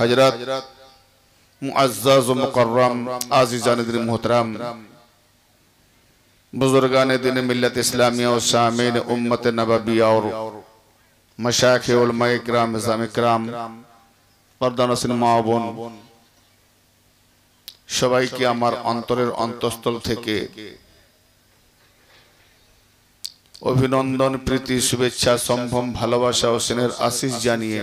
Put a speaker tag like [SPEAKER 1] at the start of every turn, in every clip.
[SPEAKER 1] हजरत मुअज़्ज़ज़ व मुकर्रम आज़िज़ान दिल मोहतरम बुजुर्गान दिन मिल्लत इस्लामिया और शामीन उम्मत नबविया और मशाइख़ उलमाए किराम निज़ाम किराम पर्दाना सिनेमा বোন সবাইকে আমার অন্তরের অন্তঃস্থল থেকে অভিনন্দন প্রীতি শুভেচ্ছা সম্ভ্রম ভালোবাসা ও স্নেহের আশীষ জানিয়ে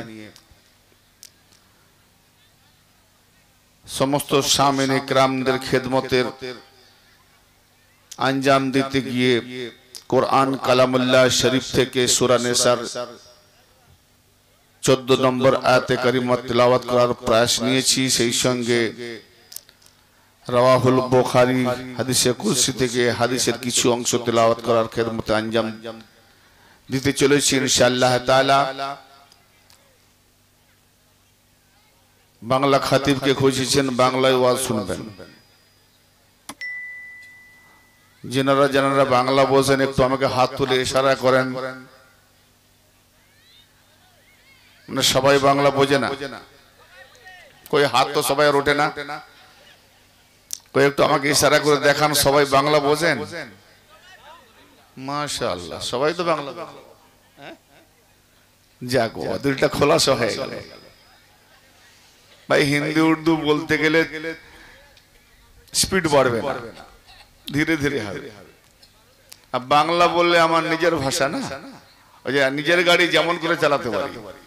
[SPEAKER 1] সমস্ত শামিন ইকরামদের খেদমতের अंजाम देते गए कुरान कलामुल्लाह शरीफ থেকে সূরা নিসার 14 নম্বর আয়াতে কারিমা তিলাওয়াত করার প্রয়াস নিয়েছি সেই সঙ্গে রাওয়াহুল বুখারী হাদিসে কুদসি থেকে হাদিসের কিছু অংশ তিলাওয়াত করার খেদমতে अंजाम দিতে চলেছি ইনশাআল্লাহ তাআলা বাংলা খাতিবকে খুঁজেছেন বাংলায় ওয়াজ শুনবেন जिनारा जनारा बांग्ला बोझेन एकटू आमाके हाथ तुले इशारा करें माने सबाई बांग्ला बोझे ना कोई हाथ तो सबाई ओठे ना कोई एकटू आमाके इशारा करे देखान सबाई बांग्ला बोझेन माशाअल्लाह सबाई तो बांग्ला जाक बाबा दिलटा खोलासा हये गेल भाई हिंदी उर्दू बोलते गेले स्पीड बाड़बे ना धीरे धीरे अब बांग्ला बोलले आमार निजेर भाषा ना ओई जे निजेर गाड़ी जेमन करे चालाते पारी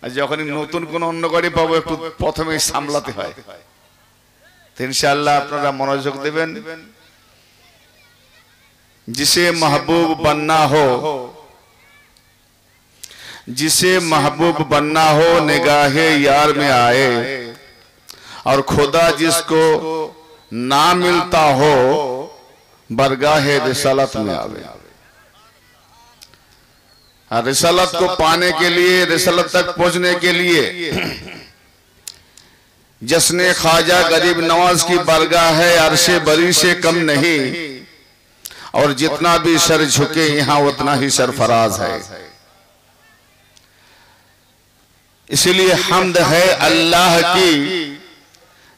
[SPEAKER 1] আর যখনই নতুন কোন অন্য গাড়ি পাবো একটু প্রথমেই সামলাতে হয় তো ইনশাআল্লাহ আপনারা মনোযোগ দিবেন जिसे महबूब बनना हो निगाहे यार में आए और खुदा जिसको ना मिलता हो बरगाहे रिसालत में आवे और रिसालत को पाने के लिए रिसालत तक पहुंचने के लिए जश्ने ख्वाजा गरीब नवाज की बरगाह है अर्शे बरी से कम नहीं और जितना भी सर झुके यहाँ उतना ही सरफराज है इसीलिए हम्द है अल्लाह की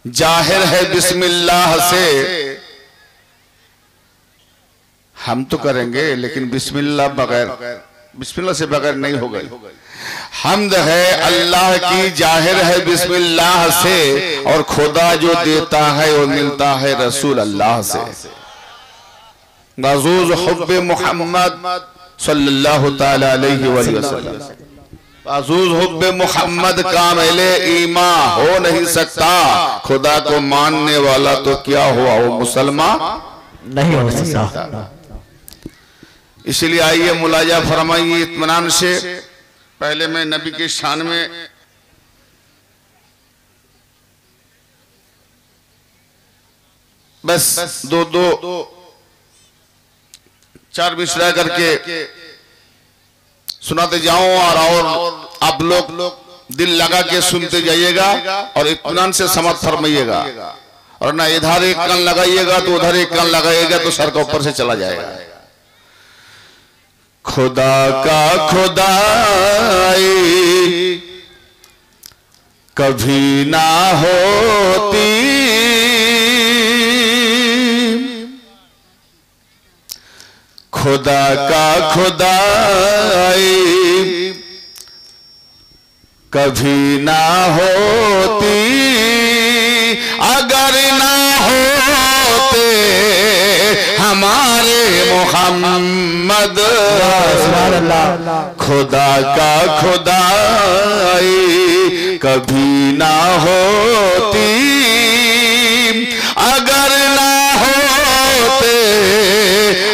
[SPEAKER 1] जाहिर है बिस्मिल्लाह से हम तो करेंगे लेकिन बिस्मिल्लाह से बगैर नहीं होगा हम्द है अल्लाह की जाहिर है बिस्मिल्लाह से और खुदा जो देता है वो मिलता है रसूल अल्लाह से मज़ूज़ हुब्बे मोहम्मद सल्लल्लाहु ताला अलैहि वसल्लम अज़ूज़ हुब्बे मोहम्मद कामिले ईमान हो नहीं सकता खुदा को मानने वाला तो क्या हुआ वो मुसलमान नहीं हो सकता इसलिए आइए मुलाजा फरमाइए इत्मीनान से पहले मैं नबी के शान में बस दो चार मिसरा करके सुनाते जाऊं और आप लोग दिल लगा के सुनते जाइएगा और इत्मीनान से समाअत फरमाइएगा और ना इधर एक कान लगाइएगा तो उधर एक कान लगाइएगा तो सर का ऊपर से चला जाएगा खुदा का खुदाई कभी ना होती खुदा का खुदाई कभी ना होती अगर ना होते हमारे मोहम्मद खुदा का खुदाई कभी ना होती अगर ना होते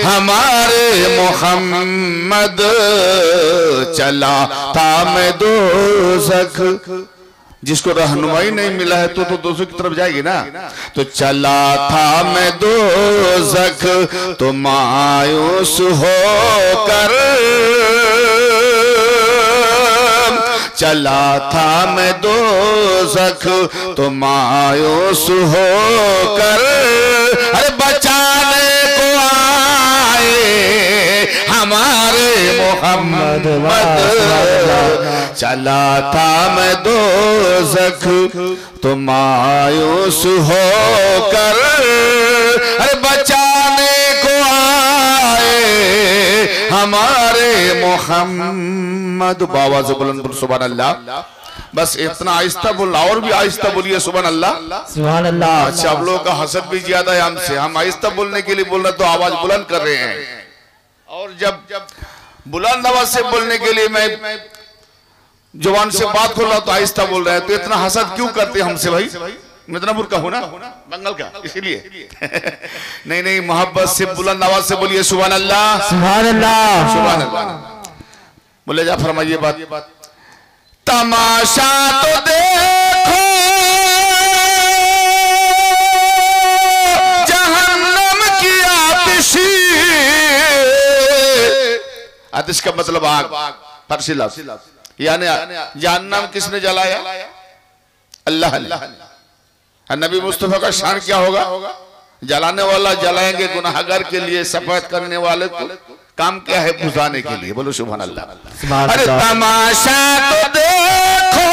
[SPEAKER 1] हमारे मोहम्मद चला था मैं दोज़ख जिसको रहनुमाई नहीं मिला है तो दोज़ख की तरफ जाएगी ना तो चला था मैं दोज़ख तो मायूस होकर चला था मैं दोज़ख तो मायूस होकर अरे बचाने को आए हमारे मोहम्मद चला था मैं दोज़ख तो मायूस हो कर अरे बचाने को आए हमारे मोहम्मद। बाबा से बुलंद सुभान अल्लाह। बस इतना आहिस्ता बोल, और भी आहिस्ता बोलिए सुभान अल्लाह
[SPEAKER 2] सुभान अल्लाह।
[SPEAKER 1] अच्छा, आप लोगों का हसद भी ज्यादा है हमसे, हम आहिस्ता बोलने के लिए बोल रहे तो आवाज बुलंद कर रहे हैं, और जब बुलंद आवाज से बोलने के लिए मैं जुबान से बात कर रहा हूं तो आहिस्ता बोल रहे हैं, तो इतना हसद क्यों करते हैं हमसे भाई? मिदनापुर का हूं ना, बंगाल का, इसीलिए नहीं नहीं, मोहब्बत से बुलंद आवाज से बोलिए सुभान अल्लाह
[SPEAKER 2] सुभान अल्लाह
[SPEAKER 1] सुभान अल्लाह। बोले जा फरमाइए बात। तमाशा तो देखो जहन्नम की आतिशी, आतिश का मतलब आग, फारसी लफ्ज़, यानी जहन्नम किसने जलाया? अल्लाह ने। नबी मुस्तफा का शान क्या होगा? जलाने वाला जलाएंगे, गुनाहगार के लिए सफायत करने वाले को काम क्या है? बुझाने के लिए। बोलो सुभान अल्लाह। अरे तमाशा तो देखो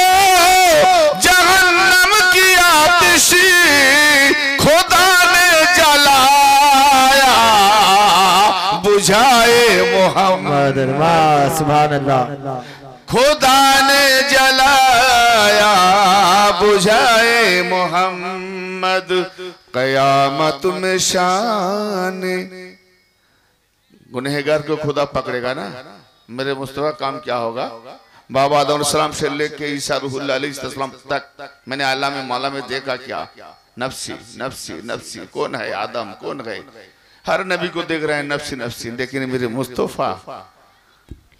[SPEAKER 1] जहन्नम की आतिशी, खुदा ने जलाया बुझाए मोहम्मद।
[SPEAKER 2] सुभान अल्लाह।
[SPEAKER 1] खुदा ने जलाया बुझाए मोहम्मद, कयामत में शान। गुनहगार को खुदा पकड़ेगा ना, मेरे मुस्तफा काम क्या होगा? बाबा आदम अलैहिस्सलाम से लेके ईसा रूहुल्लाह अलैहिस्सलाम तक मैंने आला में माला में देखा क्या? नफ्सी नफ्सी नफ्सी, कौन है आदम, कौन है? हर नबी को देख रहे हैं नफ्सी नफ्सी, लेकिन मेरे मुस्तफा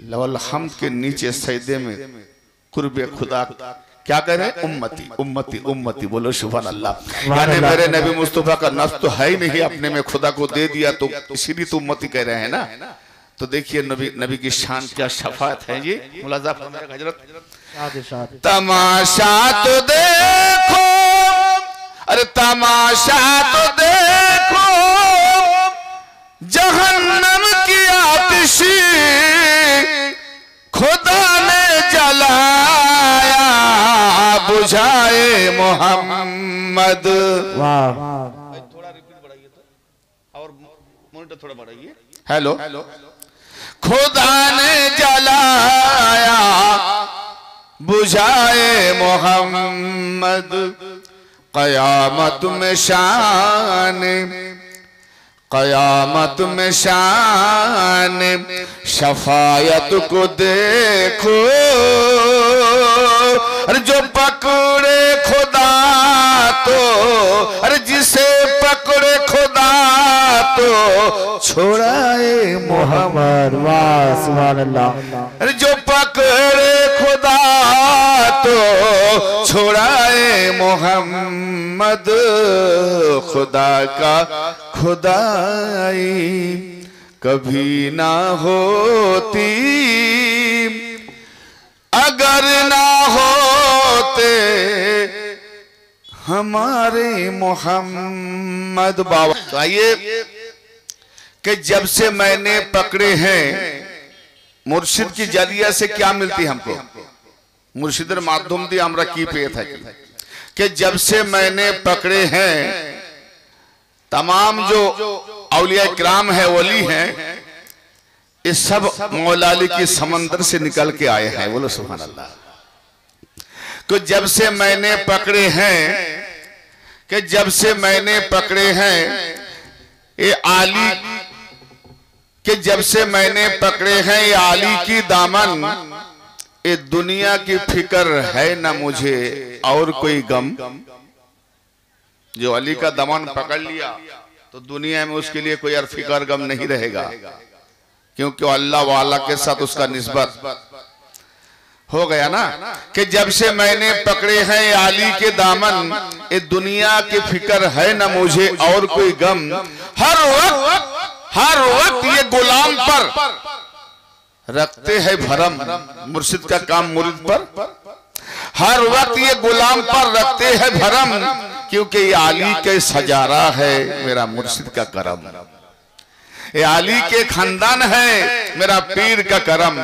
[SPEAKER 1] लवल हम्द के नीचे सजदे में कुर्बे खुदा क्या कह रहे हैं? उम्मती उम्मती उम्मती। बोलो सुभान अल्लाह। यानी मेरे नबी मुस्तफा का नफ्स तो है ही नहीं, अपने में खुदा को दे दिया, तो इसीलिए तो उम्मती कह रहे हैं ना। तो देखिए नबी की शान क्या शफाअत है ये। मुलाजा फरमाइए हजरत। तमाशा तो देखो, अरे तमाशा तो देखो जहन्नम की आतिशी, खुदा ने जलाया बुझाए मोहम्मद। वाह, थोड़ा रिपीट बढ़ाइए तो, और मॉनिटर थोड़ा बढ़ाइए। हेलो, खुदा ने जलाया बुझाए मोहम्मद, कयामत में शान, कयामत में शान शफायत को देखो। अरे जो पकड़े खुदा तो, अरे जिसे पकड़े खुदा तो छोड़ाए मोहम्मद। वाह सुभान अल्लाह। अरे जो पकड़े खुदा तो छोड़ाए मोहम्मद, खुदा का खुदाई कभी ना होती अगर ना होते हमारे मोहम्मद। बाबा तो आइए कि जब से मैंने पकड़े हैं, मुर्शिद की जरिया से क्या मिलती हमको? मुर्शिदर माध्यम दी हमरा की पे था कि जब से मैंने पकड़े हैं, तमाम जो औलिया किराम है, वली हैं, ये सब मौला अली की समंदर से निकल के आए हैं। बोलो सुभान अल्लाह। तो जब से मैंने पकड़े हैं, कि जब से मैंने पकड़े हैं ये आली, कि जब से मैंने पकड़े हैं ये आली की दामन, ये दुनिया की फिक्र है ना मुझे और कोई गम। जो अली का दामन पकड़ लिया तो दुनिया में उसके लिए कोई और फिक्र गम नहीं रहेगा, क्योंकि अल्लाह वाला के साथ उसका निस्बत हो गया ना। कि जब से मैंने पकड़े हैं ये आली के दामन, ये दुनिया की फिक्र है ना मुझे और कोई गम। हर वक्त ये गुलाम पर रखते हैं भरम, मुर्शिद का काम मुरीद पर हर वक्त ये गुलाम पर रखते हैं भरम, क्योंकि ये आली के सजारा है मेरा मुर्शिद का करम। ये आली के खानदान है मेरा पीर का करम।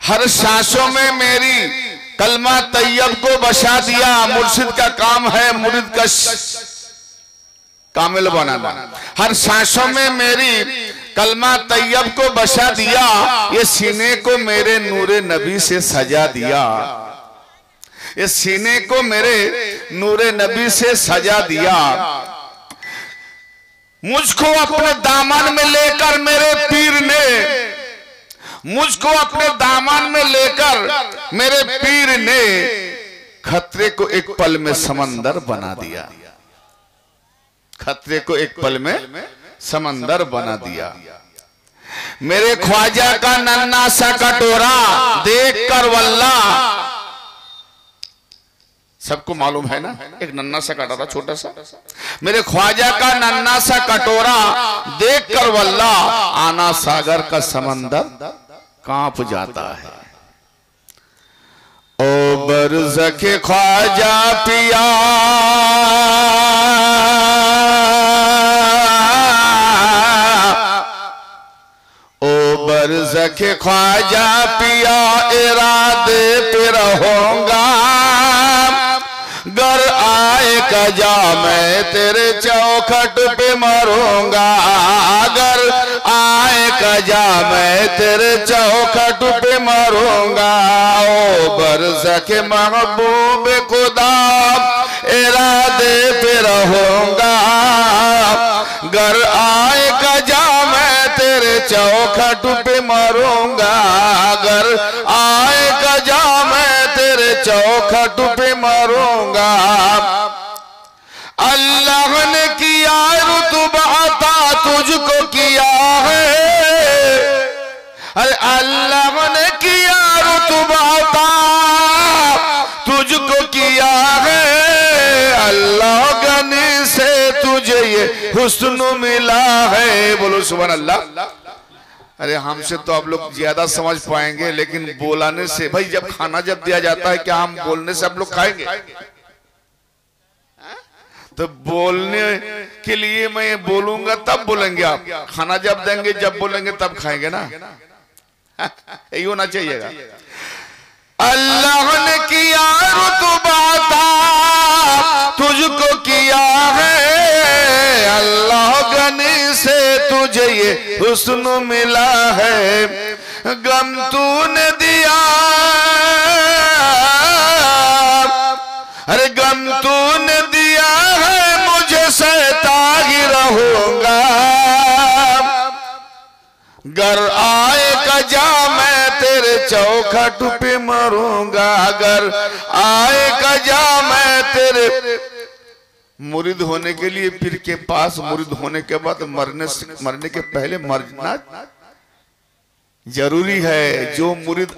[SPEAKER 1] हर सांसों में मेरी कलमा तैयब को बसा दिया। मुर्शिद का काम है मुरीद का कामिल बनाना। हर सांसों में मेरी कलमा तैयब को बसा दिया, ये सीने को मेरे नूरे नबी से सजा दिया, ये सीने को मेरे नूरे नबी से सजा दिया। मुझको अपने दामन में लेकर मेरे पीर ने, मुझको अपने दामन में लेकर मेरे पीर ने खतरे को एक पल में समंदर बना दिया, खतरे को एक पल में समंदर बना दिया। मेरे ख्वाजा का नन्ना सा कटोरा देखकर वल्ला, सबको मालूम है ना, एक नन्ना सा कटोरा छोटा सा, मेरे ख्वाजा का नन्ना सा कटोरा देखकर वल्ला आना सागर का समंदर कांप जाता है। ओ बरज़के ख्वाजा पिया बरज़के ख्वाजा पिया इरादे पे रहूंगा, गर आए कजा मैं तेरे चौखट पे मरूंगा, अगर आए कजा मैं तेरे चौखट पे मरूंगा। ओ बरज़के महबूब खुदा इरादे पे रहूंगा, गर आए कजा मैं तेरे चौखट पे मरूंगा, अगर आए कजा मैं तेरे चौखट पे मरूंगा। अल्लाह ने किया रुतबा अता तुझको किया है, अरे अल्लाह ने किया रुतबा अता तुझको किया है, अल्लाह गनी से तुझे ये हुस्न मिला है। बोलो सुभान अल्लाह। अरे हमसे तो आप लोग ज्यादा समझ पाएंगे, लेकिन बोलाने से, भाई जब खाना जब दिया जाता है क्या हम बोलने से आप लोग खाएंगे? तो बोलने के लिए मैं बोलूंगा तब बोलेंगे आप, खाना जब देंगे जब बोलेंगे तब खाएंगे ना, यही होना चाहिएगा। अल्लाह ने किया रुतबा तुझको किया है, अल्लाह गनी से तुझे ये हुस्न मिला है, गम तूने दिया, अरे गम तूने दिया है मुझे सहता ही रहूंगा, गर आए कजा मैं तेरे चौखट पे मरूंगा, अगर आए कजा मैं तेरे मुरीद होने के लिए पीर के पास, मुरीद होने के बाद मरने के पहले मरना जरूरी है। जो मुरीद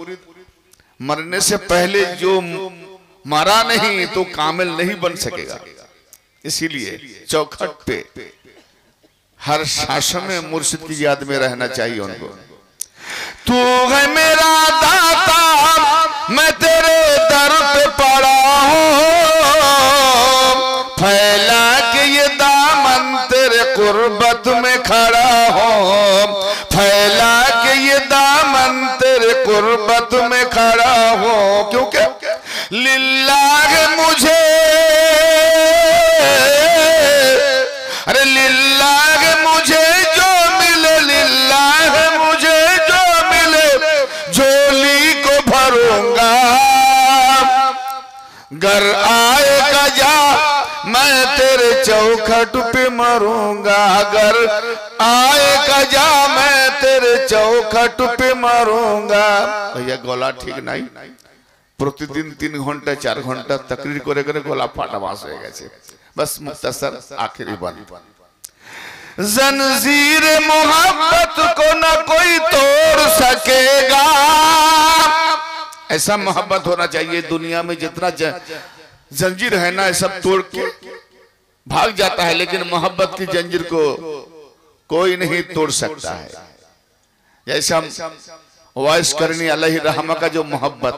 [SPEAKER 1] मरने से पहले जो मरा नहीं तो कामिल नहीं बन सकेगा। इसीलिए चौखट पे हर शासन में मुर्शिद की याद में रहना चाहिए उनको। तू है मेरा दाता मैं तेरे दर पे पड़ा हूँ, फैला के ये दामन तेरे कुर्बत में खड़ा हूँ, फैला के ये दामन तेरे कुर्बत में खड़ा हूँ, क्योंकि लिल्लाह मुझे, अरे लिल्लाह मुझे जो मिले, लिल्लाह मुझे जो मिले झोली को भरूंगा, घर आए कजा मैं तेरे चौखट पे मरूंगा, घर आए कजा मैं तेरे चौखट पे मरूंगा। भैया गला ठीक नहीं, प्रतिदिन 3 घंटा 4 घंटा तकरीर करे करे गला फाटा बास हो गए। बस मुख्तसर आखिरी बात, जंजीर मोहब्बत को न कोई तोड़ सकेगा, ऐसा मोहब्बत होना चाहिए। दुनिया में जितना जंजीर है ना सब तोड़ के भाग जाता है, लेकिन मोहब्बत की जंजीर को कोई नहीं तोड़ सकता है। जैसे हम वाइस करनी अलैहि रहमा का जो मोहब्बत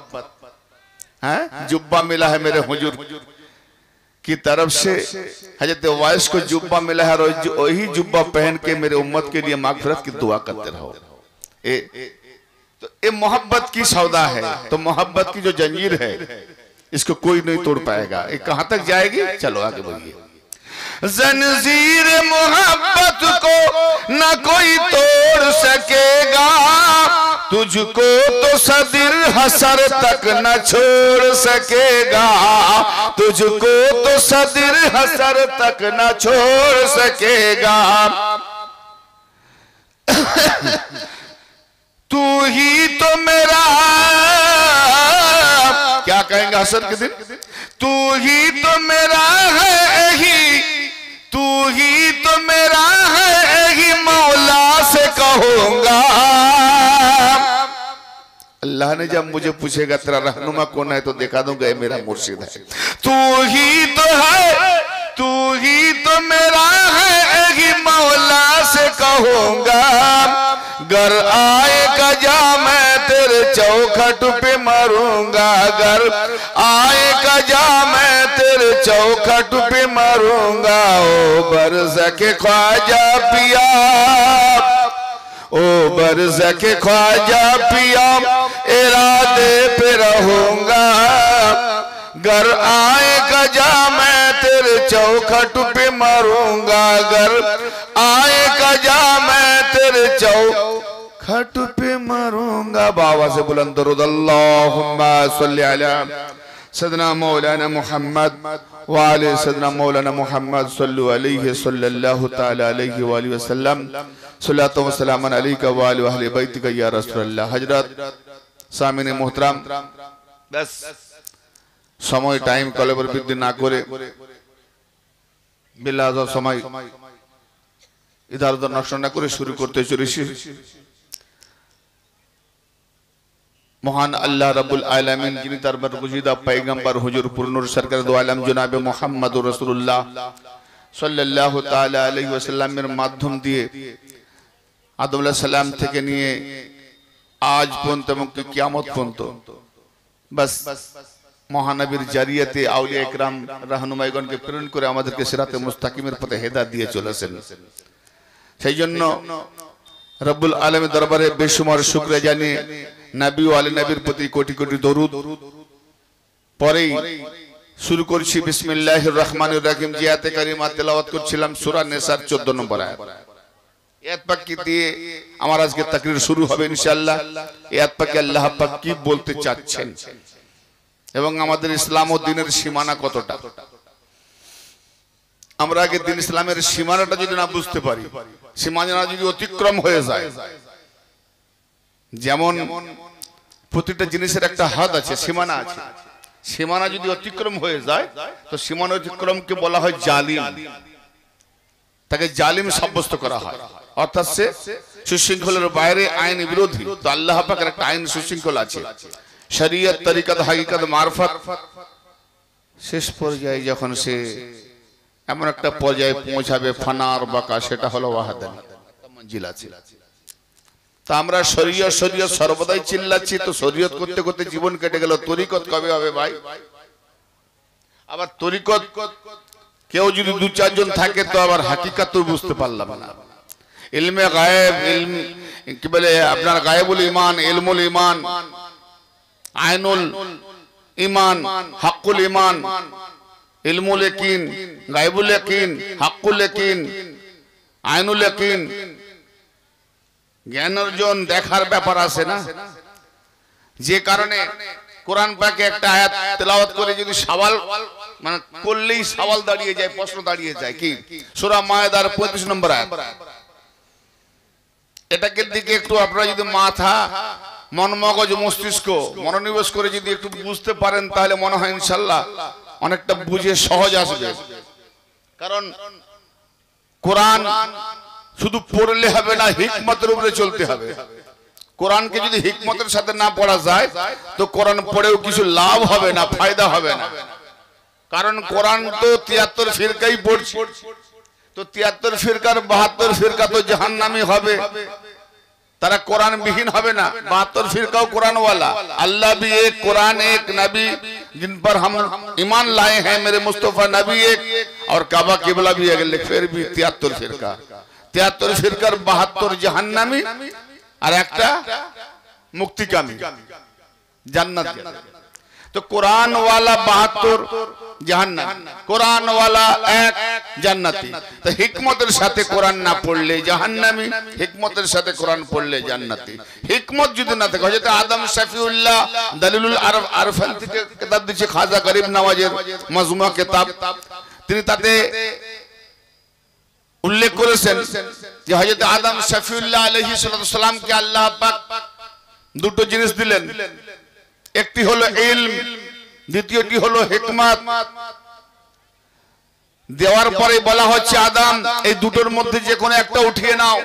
[SPEAKER 1] है, जुब्बा मिला है मेरे हुजूर की तरफ से, हजरत वाइस को जुब्बा मिला है, और वही जुब्बा पहन के मेरे उम्मत के लिए मागफिरत की दुआ करते रहो। तो ये मोहब्बत की सौदा है। तो मोहब्बत की जो जंजीर है इसको कोई नहीं तोड़ पाएगा। ये कहां तक जाएगी? चलो आगे बढ़िए। जंजीर मोहब्बत को न कोई तोड़ सकेगा, तुझको तो सदिर हसर तक न छोड़ सकेगा, तुझको तो सदिर हसर तक न छोड़ सकेगा। तू ही तो मेरा, क्या कहेंगे हसर के दिन? तू ही तो मेरा है ही, तू ही तो मेरा है ही, मौला से कहूंगा। अल्लाह ने जब मुझे पूछेगा तेरा रहनुमा कौन है, तो दिखा दूंगा ये मेरा मुर्शिद है। तू ही तो है, तू ही तो मेरा है ही, मौला से कहूंगा। घर आएगा जा मैं तेरे चौखट पे मरूंगा, घर आएगा जा मैं तेरे चौखट पे मरूंगा। ओ बरज़के ख्वाजा पिया, ओ बरज़के ख्वाजा पिया, इरादे पे रहूंगा। घर आएगा जा मैं तेरे चौखट पे मरूंगा, घर आएगा जा मैं तेरे चौखट पे मरूंगा। बाबा से बुलंद दरूद अल्लाहुम्मा सल्ली अला सय्यिदना मौलाना मुहम्मद व आले सय्यिदना मौलाना मुहम्मद सल्लल्लाहु अलैहि सल्लल्लाहु तआला अलैहि व आलिहि वसल्लम सल्लल्लाहु व सल्लम अलैका व अला अहले बैतिका या रसूलल्लाह। हजरत सामिने मोहतरम, बस समय टाइम कलेबर বৃদ্ধি না করে বিলাজ সময় इधर उधर नष्ट ना करे शुरू करते चलेছি। महान अल्लाह रब्बुल आलमीन जिन्हें दरबार गुजीदा पैगंबर हुजूर पुरनूर सरकार दो आलम जनाब मुहम्मद रसूलुल्लाह सल्लल्लाहु ताला अलैहि वसल्लम এর মাধ্যম দিয়ে আদম আলাইহিস সালাম থেকে নিয়ে আজ পর্যন্ত এবং কিয়ামত পর্যন্ত बस মহানবীর জারিয়াতে আউলিয়া ইকরাম রাহনুমাইগণকে প্রেরণ করে আমাদেরকে সিরাতে মুস্তাকিমের পথে হেদায়েত দিয়ে চলেছেন। সেই জন্য রব্বুল আলামিন দরবারে বেশুমার শুকরিয়া জানিয়ে নবী ও আলে নবীর প্রতি কোটি কোটি দরুদ পরেই শুরু করছি। বিসমিল্লাহির রহমানির রহিম। যে আয়াতে কারিমা তেলাওয়াত করছিলাম সূরা নিসার 14 নম্বর আয়াত। আয়াত পাক কি দিয়ে আমার আজকে তাকরীর শুরু হবে ইনশাআল্লাহ। আয়াত পাকে আল্লাহ পাক কি বলতে চাচ্ছেন এবং আমাদের ইসলাম ও দ্বীনের সীমানা কতটা। আমরা আগে দ্বীন ইসলামের সীমানাটা যদি না বুঝতে পারি, সীমানা যদি অতিক্রম হয়ে যায়, যেমন প্রতিটা জিনিসের একটা হাদ আছে, সীমানা আছে, সীমানা যদি অতিক্রম হয়ে যায় তো সীমানা অতিক্রমকে বলা হয় জালিম, তাকে জালিম সাব্যস্ত করা হয়। অর্থাৎ সে সুশৃঙ্খলের বাইরে, আইন বিরোধী। তো আল্লাহ পাকের একটা আইন সুশৃঙ্খল আছে, শরীয়ত, তরিকত, হাকিকত, মারফত। শেষ পর্যায়ে যখন সে এমন একটা পর্যায়ে পৌঁছাবে ফানার বাকা, সেটা হলো ওয়াহদানিয়ত মঞ্জিল আছে। তা আমরা শরীয়ত শরীয়ত সর্বদাই চিল্লাচ্ছি, তো শরীয়ত করতে করতে জীবন কেটে গেল। তরিকত কবে হবে ভাই? আবার তরিকত কেউ যদি দু চারজন থাকে তো আবার হাকিকত তো বুঝতে পারলাম না। ইলমে গায়েব, ইলম কি বলে আপনার গায়েবুল ঈমান, ইলমুল ঈমান, আইনুল ঈমান, হাক্কুল ঈমান, ইলমুল ইয়াকিন, গায়েবুল ইয়াকিন, হাক্কুল ইয়াকিন, আইনুল ইয়াকিন। জ্ঞান অর্জন দেখার ব্যাপার আছে না, যে কারণে কোরআন পাকে একটা আয়াত তেলাওয়াত করে যদি সওয়াল মানে করলেই সওয়াল দাঁড়িয়ে যায়, প্রশ্ন দাঁড়িয়ে যায়। কি? সূরা মায়েদার 35 নম্বর আয়াত। এটাকে দিকে একটু আপনারা যদি মাথা, মন, মগজ, মস্তিষ্ক মনোনিবেশ করে যদি একটু বুঝতে পারেন তাহলে মনে হয় ইনশাআল্লাহ অনেকটা বুঝে সহজ আসবে। কারণ কোরআন শুধু পড়লে হবে না, হিকমতের উপরে চলতে হবে। কোরআনকে যদি হিকমতের সাথে না পড়া যায় তো কোরআন পড়েও কিছু লাভ হবে না, ফায়দা হবে না। কারণ কোরআন তো 73 ফিরকাই পড়ছে, তো 73 ফিরকার 72 ফিরকা তো জাহান্নামী হবে, তারা কোরআন বিহীন হবে না। 72 ফিরকাও কোরআন वाला। अल्लाह भी एक, कुरान एक, नबी जिन पर हम ईमान लाए हैं मेरे मुस्तफा नबी एक, और काबा किबला भी अगले, फिर भी 73 फिरका। 73 फिरकार 72 जहन्नामी और একটা মুক্তিকামী, জান্নাত যাবে। তো কোরআন ওয়ালা 72 জাহান্নাম, কোরআন ওয়ালা 1 জান্নাতি। তো হিকমতের সাথে কোরআন না পড়লে জাহান্নামী, হিকমতের সাথে কোরআন পড়লে জান্নাতি। হিকমত যদি না থাকে, হযরত আদম শফিউল্লাহ দলিলুল আরফান থেকে কিতাব দিয়েছে, খাজা গরিব নওয়াজের মাজমুয়া কিতাব, তিনি তাতে উল্লেখ করেছেন যে হযরত আদম শফিউল্লাহ আলাইহিস সালামকে আল্লাহ পাক দুটো জিনিস দিলেন, একটি হলো ইলম, দ্বিতীয়টি হলো হিকমত। দেওয়ার পরে বলা হচ্ছে আদম এই দুটোর মধ্যে যে কোনো একটা উঠিয়ে নাও।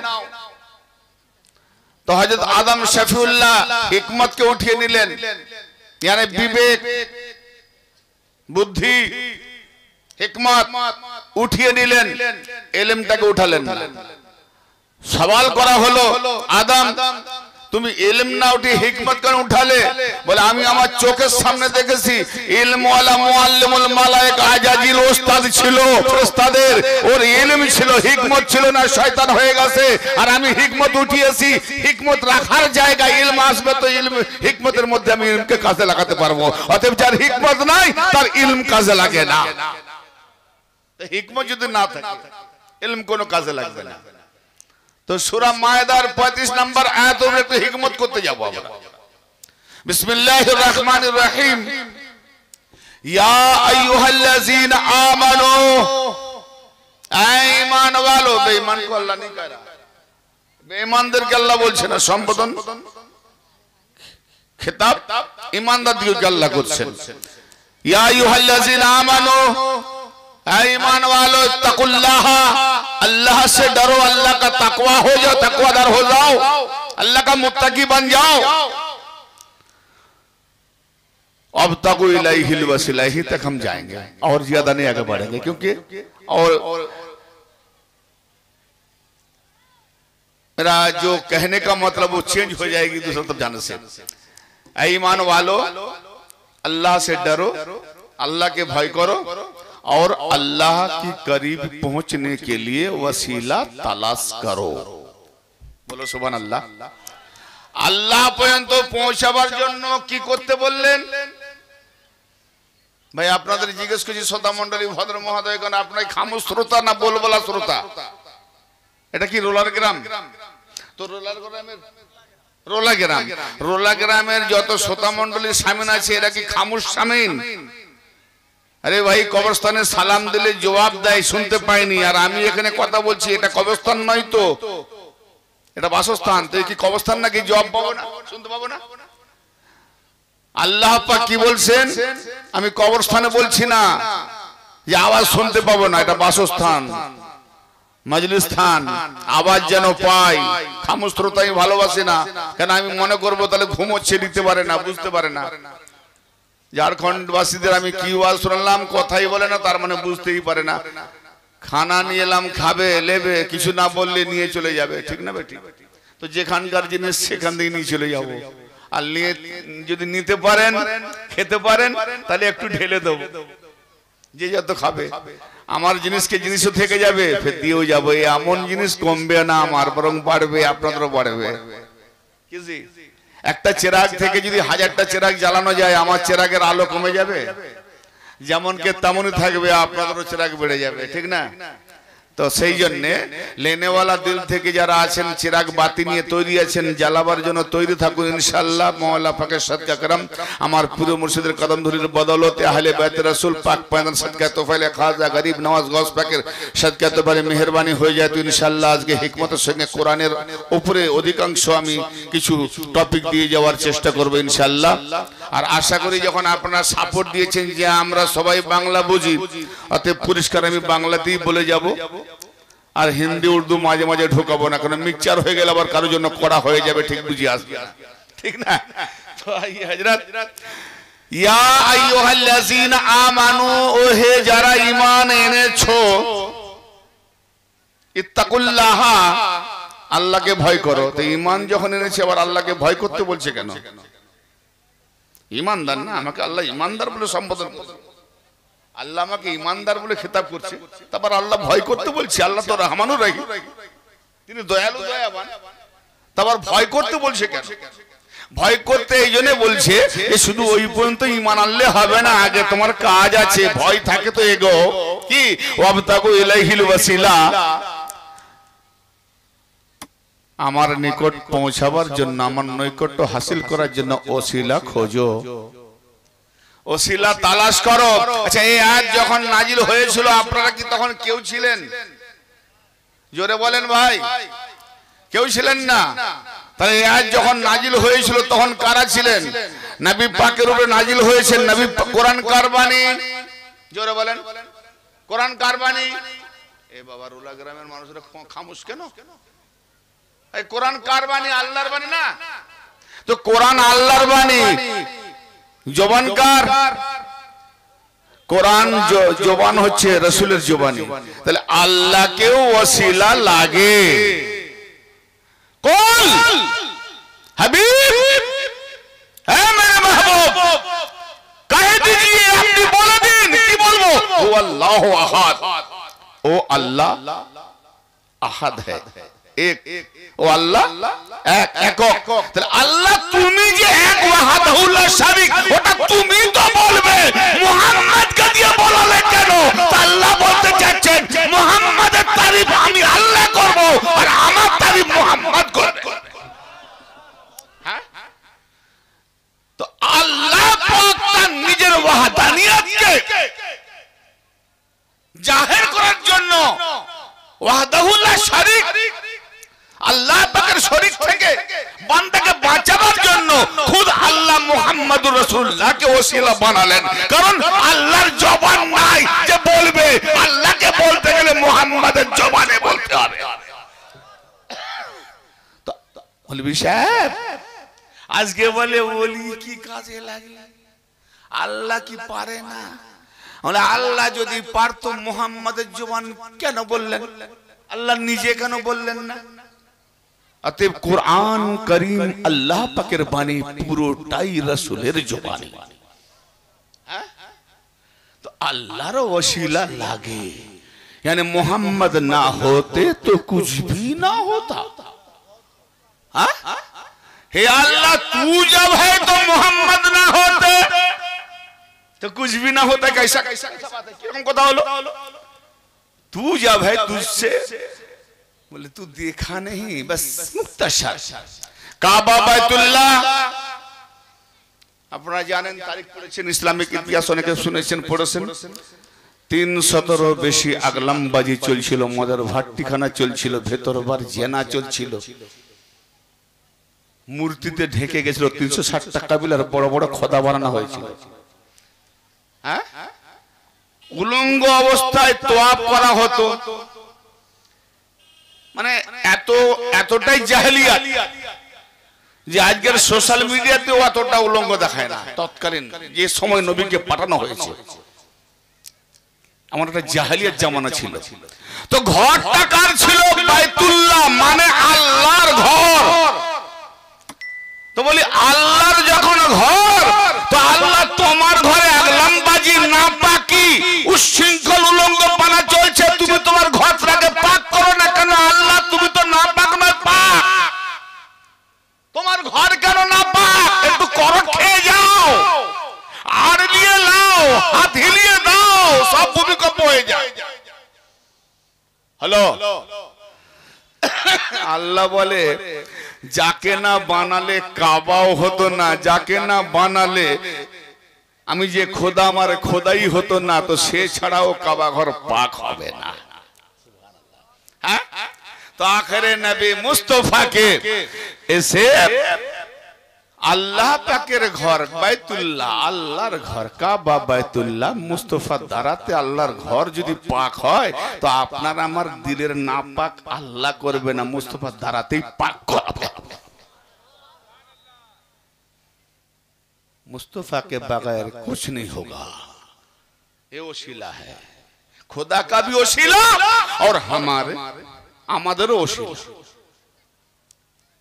[SPEAKER 1] তো হযরত আদম শফিউল্লাহ হিকমতকে উঠিয়ে নিলেন, মানে বিবেক, বুদ্ধি, হিকমত উঠিয়ে নিলেন, ইলমটাকে উঠালেন না। সওয়াল করা হলো, আদম তুমি ইলম না উঠিয়ে হিকমত কেন উঠালে? বলে আমি আমার চোখের সামনে দেখেছি ইলম ওয়ালা মুআল্লিমুল মালায়েকা আজাজিল ওস্তাদ ছিল ফেরেশতাদের, ওর ইলম ছিল, হিকমত ছিল না, শয়তান হয়ে গেছে। আর আমি হিকমত উঠিয়েছি, হিকমত রাখার জায়গায় ইলম আসবে, তো ইলম হিকমতের মধ্যে আমি ইলমকে কাজে লাগাতে পারবো। অতএব যার হিকমত নাই তার ইলম কাজে লাগে না। তো হিকমত যদি না থাকে ইলম কোনো কাজে লাগবে না। তো সূরা মায়েদার 35 নম্বর আয়াতে একটু হিকমত করতে যাব আমরা। বিসমিল্লাহির রহমানির রহিম, ইয়া আইয়ুহাল্লাযীনা আমানু, ঈমান ওয়ালো, বেঈমান কো আল্লাহ नहीं कह रहा, বেঈমানদেরকে আল্লাহ বলছে না, সম্বোধন খেতাব ঈমানদারদেরকে আল্লাহ করছেন। ইয়া আইয়ুহাল্লাযীনা আমানু, ईमान वालों तकुल्लाह, अल्लाह से डरो, अल्लाह का तकवा हो जाओ, तकवादार हो जाओ, अल्लाह का मुत्तकी बन जाओ। अब तक इलाहिल वसीला ही तक हम जाएंगे और ज्यादा नहीं आगे बढ़ेंगे, क्योंकि और मेरा जो कहने का मतलब वो चेंज हो जाएगी दूसरा तब जाने से। ईमान वालों अल्लाह से डरो, अल्लाह के भय करो और अल्लाह की करीब पहुंचने के लिए वसीला तलाश करो। बोलो सुभान अल्लाह। আল্লাহ পর্যন্ত পৌঁছাবার জন্য কি করতে বললেন? ভাই আপনাদের জিজ্ঞেস করছি, শ্রোতা মণ্ডলী, ভদ্র মহোদয়গণ, আপনার খামোশ শ্রোতা না বলবলা শ্রোতা? এটা কি রোলার গ্রাম? তো রোলা গ্রামের যত শ্রোতা মণ্ডলী সামিন আছে এরা কি খামোশ সামিন? আরে ভাই, কবরস্থানে সালাম দিলে জবাব দেয়, শুনতে পাইনি, আর আমি এখানে কথা বলছি, এটা কবরস্থান নয় তো, এটা বাসস্থান। তো কি কবরস্থান নাকি জবাব পাবো না, শুনতে পাবো না? আল্লাহ পাক কি বলছেন? আমি কবরস্থানে বলছি না যে আওয়াজ শুনতে পাবো না, এটা বাসস্থান, মজলিস স্থান, আওয়াজ যেন পাই। খামোশ শ্রোতা আমি ভালোবাসি না, কেন আমি মনে করবো তাহলে ঘুমোচ্ছে, দিতে পারে না, বুঝতে পারে না। ঝাড়খণ্ডবাসীদের আমি কি ওয়াজ শুনলাম, কথাই বলে না, তার মানে বুঝতেই পারে না। খানা নিয়ে এলাম, খাবে, লেবে, কিছু না বললে নিয়ে চলে যাবে, ঠিক না বেটি? তো যেখানকার জিনিস সেখান থেকে নিয়ে চলে যাবো, আর নিয়ে যদি নিতে পারেন, খেতে পারেন, তাহলে একটু ঢেলে দেবো, যে যত খাবে। আমার জিনিসকে জিনিসও থেকে যাবে, ফের দিয়েও যাবো। এমন জিনিস কমবে না আমার, বরং বাড়বে, আপনাদেরও বাড়বে। একটা চেরাগ থেকে যদি 1000টা চেরাগ জ্বালানো যায়, আমার চেরাগের আলো কমে যাবে? যেমন কে তেমনই থাকবে, আপনাদেরও চেরাগ বেড়ে যাবে, ঠিক না? তো সেই জন্য লেনেওয়ালা দিল থেকে যারা আছেন, চিরাগ বাতি নিয়ে তৈরি আছেন, জ্বালাবার জন্য তৈরি থাকুন ইনশাআল্লাহ। মওলা পাকের সদকা করম, আমার প্রিয় মুর্শিদের কদম ধরির বদৌলতে, আহলে বাইত রাসূল পাক পয়গম্বর সদকা তোফাইলে খাজা গরিব নওয়াজ গৌস পাকের সদকা তো বড় মেহেরবানি হয়ে যায়। তো ইনশাআল্লাহ আজকে হিকমতের সঙ্গে কোরআনের উপরে অধিকাংশ আমি কিছু টপিক দিয়ে যাওয়ার চেষ্টা করব ইনশাআল্লাহ। আর আশা করি যখন আপনারা সাপোর্ট দিয়েছেন যে আমরা সবাই বাংলা বুঝি, অতএব পরিষ্কার আমি বাংলাতেই বলে যাব, আর হিন্দি উর্দু মাঝে মাঝে ঢোকাবো না, কারণ মিক্সচার হয়ে গেলে আবার কারোর জন্য করা হয়ে যাবে, ঠিক বুঝি আসবে না, ঠিক না? তো হযরত, ইয়া আইয়ুহাল্লাযীনা আমানু, ও হে যারা ঈমান এনেছো, ইত্তাকুল্লাহ, আল্লাহকে ভয় করো। তো ঈমান যখন এনেছে আবার আল্লাহকে ভয় করতে বলছে কেন? ঈমানদার না, আমাকে আল্লাহ ঈমানদার বলে সম্বোধন করছে, আল্লাহ আমাকে ঈমানদার বলে খেতাব করছে, তারপর আল্লাহ ভয় করতে বলছে। আল্লাহ তো রহমানুর রহিম, তিনি দয়ালু দয়াবান, তারপর ভয় করতে বলছে কেন? ভয় করতে এই জন্য বলছে শুধু ওই পর্যন্ত ঈমান আনলে হবে না, আগে তোমার কাজ আছে। ভয় থাকে তো এগো কি ওয়াবতাগু ইলাইহিল ওয়াসিলা, আমার নিকট পৌঁছাবার জন্য, আমার নৈকট্য হাসিল করার জন্য ওসিলা খোঁজো, ওসিলা তালাশ করো। আচ্ছা, এই আয়াত যখন নাজিল হয়েছিল আপনারা কি তখন কেউ ছিলেন? জোরে বলেন ভাই, কেউ ছিলেন না? তাহলে এই আয়াত যখন নাজিল হয়েছিল তখন কারা ছিলেন? নবী পাকের উপরে নাজিল হয়েছে। নবী কোরআন কার বাণী? জোরে বলেন, কোরআন কার বাণী? এ বাবা, রুলা গ্রামের মানুষরা খামোশ কেন? এই কোরআন কার বাণী? আল্লাহর বাণী না? তো কোরআন আল্লাহর বাণী, জবান কার? কোরআন জবান হচ্ছে রাসূলের জবানি। তাহলে আল্লাহকেও ওসিলা লাগে। কল হাবিব, হে মেরে মাহবুব, কহে দিজিয়ে, আপনি বলে দিন। কি বলবো? ও আল্লাহু আহাদ, ও আল্লাহ আহাদ হ্যায়, এক, ও আল্লাহ এক, একক। তাহলে আল্লাহ তুমি যে এক, ওয়াহদাহুল্লাহ শারীক, ওটা তুমি তো বলবে, মুহাম্মদকে দিয়ে বলালে কেন? আল্লাহ বলতে চাচ্ছেন মুহাম্মাদের তারিফ আমি আল্লাহ করব আর আমার তারিফ মুহাম্মদ করবে। হ্যাঁ, তো আল্লাহ পাক তার নিজের ওয়াহদানিয়তকে জাহির করার জন্য, ওয়াহদাহুল্লাহ শারীক, আল্লাহ পাকের শরীক থেকে বান্দাকে বাঁচাবার জন্য খুদ আল্লাহ মুহাম্মদুর রাসূলুল্লাহকে ওসিলা বানালেন। কারণ আল্লাহর জবান নাই যে বলবে, আল্লাহকে বলতে গেলে মুহাম্মাদের জবানে বলতে হবে। তো বলবি সাহেব আজকে বলে বলি কি কাজে লাগে? আল্লাহ কি পারে না? আল্লাহ যদি পারতো মুহাম্মাদের জবান কেন বললেন? আল্লাহ নিজে কেন বললেন না? অতএব কোরআন করিম আল্লাহ পাকের বাণী, পুরোটাই রাসূলের জবানি। তো আল্লাহর ওসিলা লাগে, यानी मोहम्मद ना होते तो कुछ भी ना होता। हे अल्लाह, तू जब है तो मोहम्मद ना होते तो कुछ भी ना होता। कैसा कैसा बात है? क्यों को बोलो? तू जब है, तुझसे बोले तू देखा नहीं, बस मुख्तसर काबा बैतुल्लाह। আপনারা জানেন, তারিখ পড়েছেন, ইসলামিক ইতিহাস অনেকে শুনেছেন, পড়েছেন। 300 বেশি আগলামবাজি চলছিল, মদের ভাট্টিখানা চলছিল, ভেতরবার জেনা চলছিল, মূর্তিতে ঢেকে গেছিল। 360টা কাবিলার বড় বড় খোদা বানানো হয়েছিল। হ্যাঁ, উলঙ্গ অবস্থায় তোয়াফ করা হতো। মানে এতটাই জাহেলিয়াত যে আজকের সোশ্যাল মিডিয়াতেও এতটা উলঙ্গ দেখায় না। তৎকালীন যে সময় নবীকে পাঠানো হয়েছে, আমার একটা জাহেলিয়াত জামানা ছিল। তো ঘরটা কার ছিল? বাইতুল্লাহ, মানে আল্লাহর ঘর। তো বলি আল্লাহর যখন ঘর, তো আল্লাহ তোমার ঘরে আগলামবাজি, নাপাকি, উচ্ছৃঙ্খল উলঙ্গ পানা চলছে, তুমি তোমার ঘরটাকে পাক করো না কেন? আল্লাহ তুমি তো নাপাক নয়, পাক। তোমার ঘর কেন নাপাক? একটু করট খেয়ে যাও, আর দিয়ে লাও, হাত হিলিয়ে দাও, সব ভূমিকম্প হয়ে যায়। হ্যালো, আল্লাহ বলে যাকে না বানালে কাবাও হতো না, যাকে না বানালে আমি যে খোদা, আমার খোদাই হতো না, তো সে ছাড়াও কাবা ঘর পাক হবে না। হ্যাঁ, তো আখেরে নবী মুস্তাফাকে এসে আল্লাহ পাকের ঘর বাইতুল্লাহ, আল্লাহর ঘর কাবা বাইতুল্লাহ, মুস্তাফার দ্বারাতে আল্লাহর ঘর যদি পাক হয়, তো আপনার আমার দিলের নাপাক আল্লাহ করবে না, মুস্তাফার দ্বারাতেই পাক করবে। मुस्तफा के बगैर कुछ नहीं होगा। ये वसीला है, खुदा का भी वसीला और हमारे আমাদেরও ওসিলা।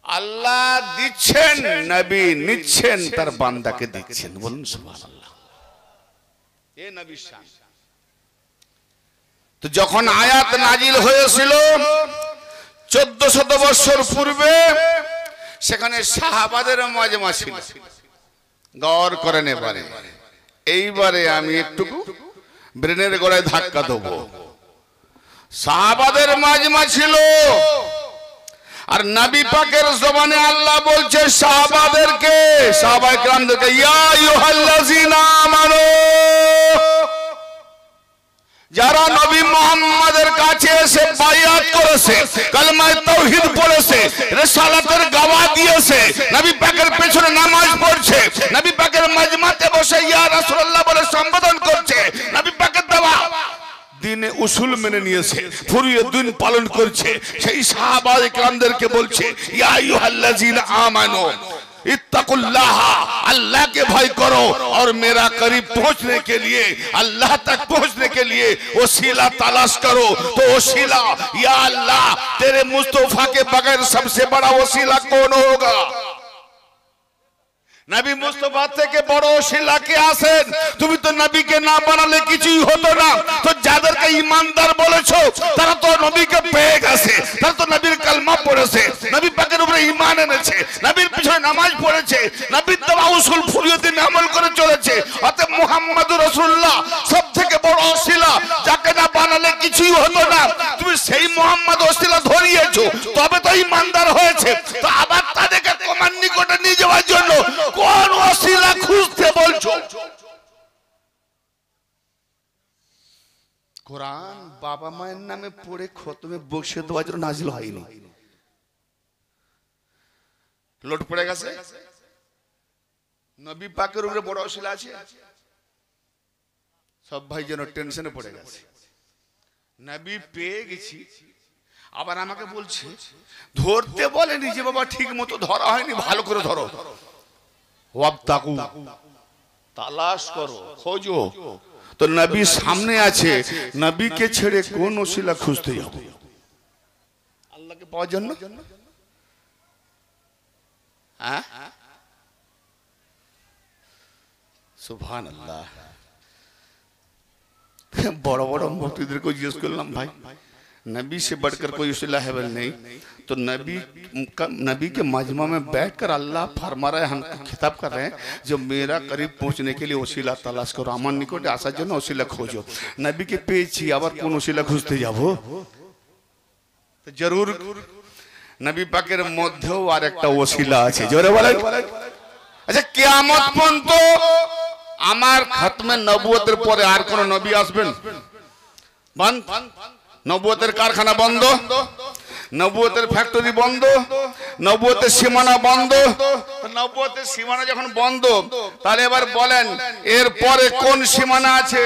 [SPEAKER 1] আল্লাহ দিচ্ছেন, নবী নিচ্ছেন, তার বান্দাকে দিচ্ছেন। বলুন সুবহানাল্লাহ। এ নবীর শান। তো যখন আয়াত নাজিল হয়েছিল 1400 বছর পূর্বে, সেখানে সাহাবাদের মাজমা ছিল। গৌর করেন এবারে, এইবারে আমি একটু ব্রেনের গোড়ায় ধাক্কা দেবো। সাহাবাদের মাজমা ছিল, আর নবী পাকের জবানে আল্লাহ বলছে সাহাবাদেরকে, সাহাবায়ে কেরামদেরকে, ইয়া আইয়ুহাল্লাযীনা আমানু, যারা নবী মুহাম্মাদের কাছে এসে বায়াত করেছে, কালেমায়ে তাওহীদ পড়েছে, রিসালাতের গাওয়া দিয়েছে, নবী পাকের পেছনে নামাজ পড়ছে, নবী পাকের মাজমাতে বসে ইয়া রাসূলুল্লাহ বলে সম্বোধন করছে, নবী পাকের দেওয়া দিনে উসুল মেনে নিয়েছে, ফুরিয়ে দিন পালন করছে, সেই সাহাবায়ে কেরামদেরকে বলছে ইয়া আইয়ুহাল্লাযীনা আমানু इत्तकुल्लाह, अल्लाह के भय करो और मेरा करीब पहुंचने के लिए, अल्लाह तक पहुंचने के लिए वसीला तलाश करो। तो वसीला, या अल्लाह तेरे मुस्तफा के बगैर सबसे बड़ा वसीला कौन होगा? नबी मुस्तफा থেকে বড় ওসিলা কে আছেন? তুমি তো নবীকে না বানালে কিছুই হতো না। তো যাদেরকে ঈমানদার বলেছো তারা তো নবীকে পেয়ে গেছে, তারা তো নবীর কালমা পড়েছে, নবী পাকের উপরে ঈমান এনেছে, নবীর পিছনে নামাজ পড়েছে, নবীর দেওয়া উসুল ফুরিয়তে আমল করে চলেছে। অতএব মুহাম্মদুর রাসূলুল্লাহ সবথেকে বড় ওসিলা, যাকে না বানালে কিছুই হতো না। তুমি সেই মুহাম্মদ ওসিলা ধরিয়েছো, তবে তো ঈমানদার হয়েছে। তো আবার তাদেরকে তোমার নিকটে নিয়ে যাওয়ার জন্য কোন ওসিলা খুঁজতে বলছো? কোরআন বাবা মায়ের নামে পড়ে খতমে বসে দেওয়ার জন্য নাজিল হয়নি, লোড পড়ে গেছে। নবী পাকের উপরে বড় ওসিলা আছে, সব ভাই যেন টেনশনে পড়ে গেছে। নবী পেয়ে গেছি, আবার আমাকে বলছে ধরতে বলেনি যে বাবা ঠিক মতো ধরা হয়নি, ভালো করে ধরো। ওয়াবতাকু, তালাশ করো, খোঁজো। তো নবী সামনে আছে, নবীকে ছেড়ে কোন ওসিলা খুঁজতে যাব আল্লাহকে পাওয়ার জন্য? হ্যাঁ, সুবহানাল্লাহ। বড় বড় মুফতিদেরকে জিজ্ঞেস করলাম, ভাই नबी से बढ़कर कोई वसीला है नहीं? तो नबी के मजमा में बैठकर अल्लाह फरमा रहे हैं, हम खिताब कर रहे हैं, जो मेरा करीब पहुंचने के लिए वसीला तलाश करो, আমার নিকটে আসার জন্য ওসিলা খোঁজো। নবীকে পেয়েছি, আবার কোন ওসিলা খুঁজতে যাব? তো জরুর নবী পাকের মধ্যেও আর একটা ওসিলা আছে, জোরে বলেন। আচ্ছা, কিয়ামত পর্যন্ত আমার খতমে নবুয়তের পরে আর কোন নবী আসবেন? বন্ধ, নবুয়তের কারখানা বন্ধ, নবুয়তের ফ্যাক্টরি বন্ধ, নবুয়তের সীমানা বন্ধ। নবুয়তের সীমানা যখন বন্ধ, তাহলে এবার বলেন এর পরে কোন সীমানা আছে?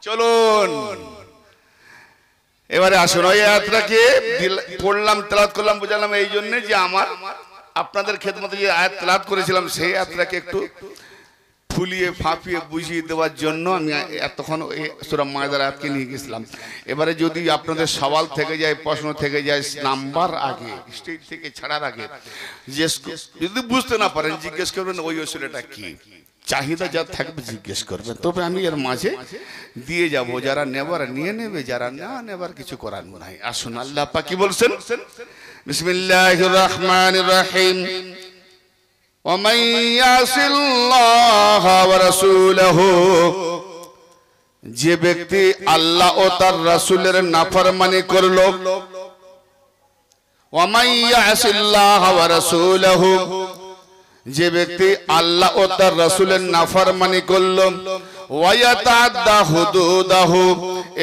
[SPEAKER 1] চলুন এবারে আসুন, ওই আয়াতটাকে পড়লাম, তেলাওয়াত করলাম, বুঝালাম এই জন্য যে আমার আপনাদের খেদমতে যে আয়াত তেলাওয়াত করেছিলাম সেই আয়াতটাকে একটু ফুলিয়ে ফাঁপিয়ে বুঝিয়ে দেওয়ার জন্য আমি এতক্ষণ সূরা মায়দার আয়াতকে নিয়ে গেছিলাম। এবারে যদি আপনাদের সওয়াল থেকে যায়, প্রশ্ন থেকে যায়, নাম্বার আগে স্টেজ থেকে ছাড়ার আগে যদি বুঝতে না পারেন জিজ্ঞেস করবেন ওই ওসিলাটা কি, চাহিদা যা থাকবে জিজ্ঞেস করবেন, তবে আমি এর মাঝে দিয়ে যাব। যারা নেবার নিয়ে নেবে, যারা না নেবার কিছু করার নাই। আসুন, আল্লাহ পাক কি বলছেন? বিসমিল্লাহির রহমানির রহিম। ومن يعص الله ورسوله, যে ব্যক্তি আল্লাহ ও তার রাসূলের নাফরমানি করলো, ومن يعص الله ورسوله, যে ব্যক্তি আল্লাহ ও তার রাসূলের নাফরমানি করলো, ওয়ায়াতাআদ্দা হুদুদাহু,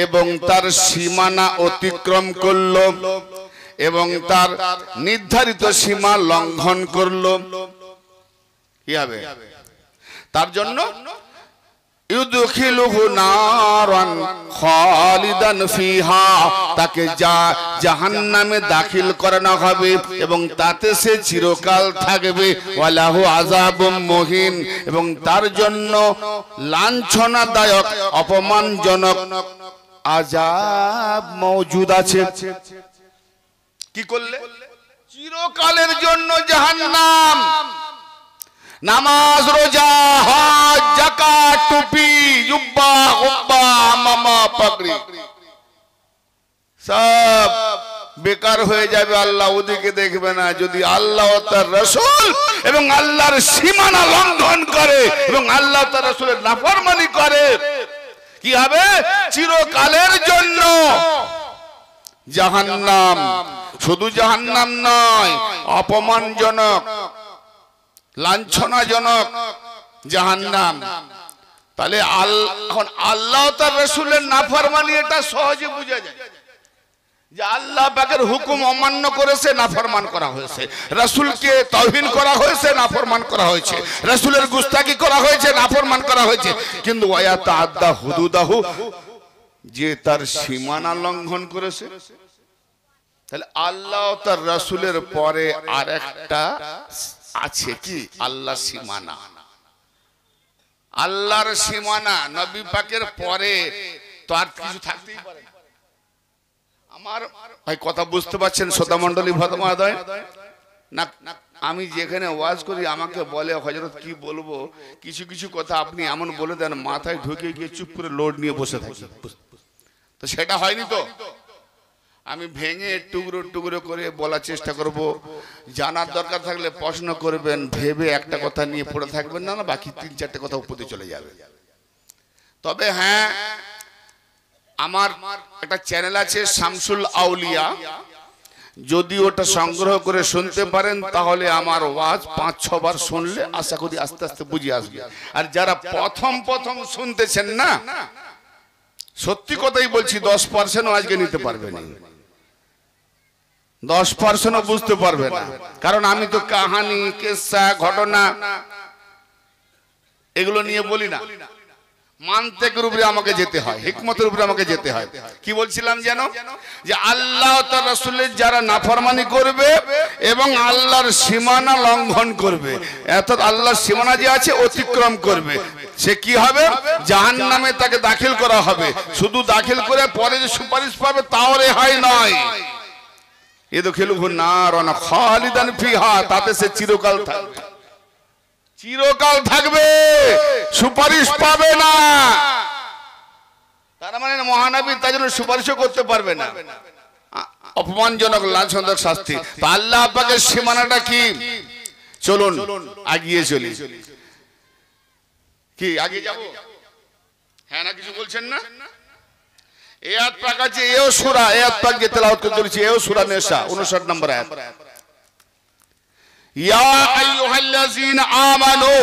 [SPEAKER 1] এবং তার সীমানা অতিক্রম করলো এবং তার নির্ধারিত সীমা লঙ্ঘন করলো, কি হবে? তার জন্য ইউদখিলুহু নারান খালিদান ফিহা, তাকে জাহান্নামে দাখিল করানো হবে এবং তাতে সে চিরকাল থাকবে। ওয়ালাহু আযাবুম মুহিন, এবং তার জন্য লাঞ্ছনাদায়ক অপমানজনক আযাব মওজুদ আছে। কি করলে? চিরকালের জন্য জাহান্নাম। নামাজ, রোজা, হজ, যাকাত, টুপি, জুব্বা, হুব্বা, মামা, পাগড়ি সব বেকার হয়ে যাবে, আল্লাহ ওদিকে দেখবে না। যদি আল্লাহ ও তার রাসূল এবং আল্লাহর সীমানা লঙ্ঘন করে এবং আল্লাহ তার রাসূলের নাফরমানি করে, কি হবে? চিরকালের জন্য জাহান্নাম। শুধু জাহান্নাম নয়, অপমানজনক লাঞ্ছনাজনক জাহান্নাম। তাহলে এখন আল্লাহ তার রাসূলের নাফরমানি এটা সহজে বোঝা যায় যে আল্লাহ পাকের হুকুম অমান্য করেছে, নাফরমান করা হয়েছে, রাসূলকে তাওহীন করা হয়েছে, নাফরমান করা হয়েছে, রাসূলের গুস্তাখি করা হয়েছে, নাফরমান করা হয়েছে। কিন্তু ওয়া তাআদ্দা হুদুদাহু, যে তার সীমানা লঙ্ঘন করেছে। তাহলে আল্লাহ তার রাসূলের পরে আরেকটা আছে কি? আল্লাহর সীমানা। আল্লাহর সীমানা নবী পাকের পরে তো আর কিছু থাকতেই পারে না। আমার ভাই কথা বুঝতে পারছেন শ্রোতা মণ্ডলী ভদ্রমহোদয়? না, আমি যেখানে ওয়াজ করি আমাকে বলে হযরত কি বলবো, কিছু কিছু কথা আপনি এমন বলে দেন মাথায় ঢুকে গিয়ে চুপ করে লোড নিয়ে বসে থাকি। তো সেটা হয়নি। তো আমি ভেঙে টুকরো টুকরো করে বলার চেষ্টা করব। জানার দরকার থাকলে প্রশ্ন করবেন, ভেবে একটা কথা নিয়ে পড়ে থাকবেন না, বাকি 3-4টে কথা উপরে চলে যাবে। তবে হ্যাঁ, আমার একটা চ্যানেল আছে শামসুল আউলিয়া, যদি ওটা সংগ্রহ করে শুনতে পারেন তাহলে আমার ওয়াজ 5-6 বার শুনলে আশা করি আস্তে আস্তে বুঝে আসবে। আর যারা প্রথম শুনতেছেন না, সত্যি কথাই বলছি, 10% আজকে নিতে পারবে না, 10% বুঝতে পারবে না। কারণ আমি তো কাহানি, কিসসা, ঘটনা এগুলো নিয়ে বলি না। মানতেকের উপরে আমাকে যেতে হয়, হিকমতের উপরে আমাকে যেতে হয়। কি বলছিলাম যেন, যে আল্লাহ তার রাসূলের যারা নাফরমানি করবে এবং আল্লাহর সীমানা লঙ্ঘন করবে, অর্থাৎ আল্লাহর সীমানা যে আছে অতিক্রম করবে, সে কি হবে? জাহান্নামে তাকে দাখিল করা হবে। শুধু দাখিল করে পরে যে সুপারিশ পাবে তাও রেহাই নয়। ইদখিলুহু নারান খালিদান ফিহা, তাতে সে চিরকাল থাকবে, চিরকাল থাকবে, সুপারিশ পাবে না। তার মানে মহানবী তার জন্য সুপারিশও করতে পারবে না। অপমানজনক লাঞ্ছনাজনক শাস্তি। তো আল্লাহ পাকের সীমানাটা কি? চলুন আগিয়ে চলি। কি আগে যাব? হ্যাঁ না কিছু বলছেন না? এই আয়াত পাক আছে, এও সূরা, এই আয়াত পাক যে তেলাওয়াত করতে চলেছি এও সূরা নিসা 59 নম্বর আয়াত। ইয়া আইয়ুহাল্লাযীনা আমানু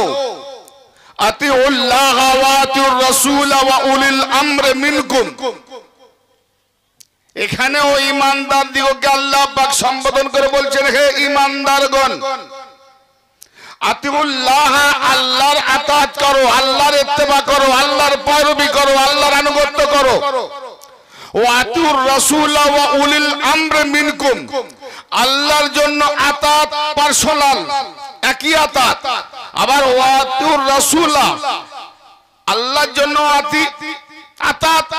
[SPEAKER 1] আতিউল্লাহ ওয়া আতিউর রাসূল ওয়া উলিল আমরি মিনকুম। এখানেও ঈমানদার দিগকে আল্লাহ পাক সম্বোধন করে বলছেন, হে ঈমানদারগণ, আতিউল্লাহ, আল্লাহর আতাত করো, আল্লাহর ইত্তেবা করো, আল্লাহর পয়রবি করো, আল্লাহর আনুগত্য করো। ওয়া আতিউর রাসূল ওয়া উলিল আমরি মিনকুম, আল্লাহর জন্য আতাত পার্সোনাল, একই আতাত। আবার ওয়া আতিউর রাসূল, আল্লাহর জন্য আতাত,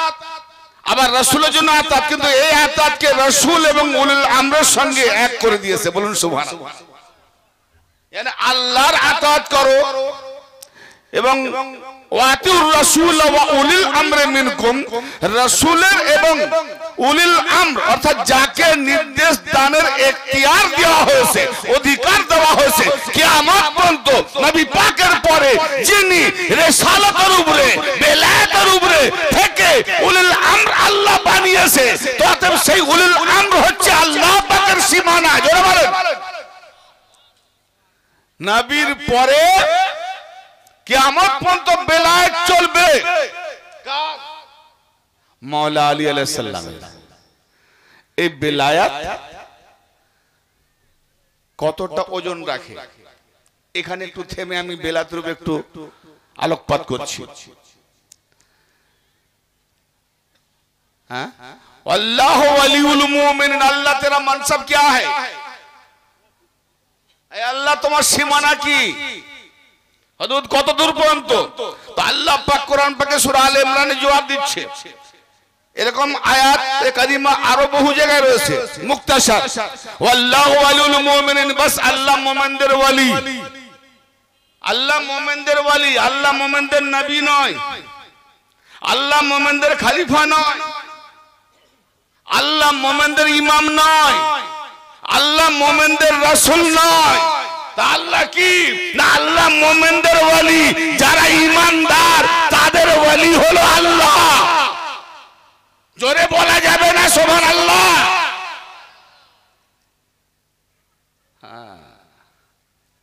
[SPEAKER 1] আবার রাসূলের জন্য আতাত। কিন্তু এই আতাতকে রাসূল এবং উলিল আমরের সঙ্গে এক করে দিয়েছে। বলুন সুবহানাল্লাহ। মানে আল্লাহর আতাত করো এবং ওয়াতিউর রাসূল ওয়া উলিল আমরি মিনকুম, রাসূলের এবং উলিল আমর অর্থাৎ যাকে নির্দেশ দানের এখতিয়ার দেওয়া হয়েছে, অধিকার দেওয়া হয়েছে, কিয়ামত পর্যন্ত নবী পাকের পরে যিনি রিসালাতের উপরে, বেলায়েতের উপরে থেকে উলিল আমর আল্লাহ বানিয়েছে, তো অতএব সেই উলিল আমর হচ্ছে আল্লাহ পাকের সীমানা। জোরে বলেন। নবীর পরে কিয়ামত পর্যন্ত বেলায়েত চলবে কার? মাওলা আলী আলাইহিস সালাম। এই বেলায়েত কতটা ওজন রাখে, এখানে একটু থেমে আমি বেলায়েতের উপর একটু আলোকপাত করছি। হ্যাঁ, আল্লাহু ওয়ালিউল মুমিনিন, আল্লাহ তেরা মানসাব क्या है? আল্লাহ তোমার সীমানা কি, হদুদ কত দূর পর্যন্ত? তো আল্লাহ পাক কোরআন পাকে সূরা আলে ইমরানে জবাব দিচ্ছে। এরকম আয়াত কারিমা আরো বহু জায়গায় রয়েছে। মুক্তাসার, ওয়াল্লাহু ওয়ালিউল মুমিনিন, বাস আল্লাহ মুমিনদের ওয়ালি, আল্লাহ মুমিনদের ওয়ালি। আল্লাহ মুমিনদের নবী নয়, আল্লাহ মুমিনদের খলিফা নয়, আল্লাহ মোমেনদের ইমাম নয়, আল্লাহ মোমেনদের রাসূল নয়। তা আল্লাহ কি না, আল্লাহ মোমেনদের ওয়ালি, যারা ঈমানদার তাদের ওয়ালি হলো আল্লাহ। জোরে বলা যাবে না সুবহানাল্লাহ?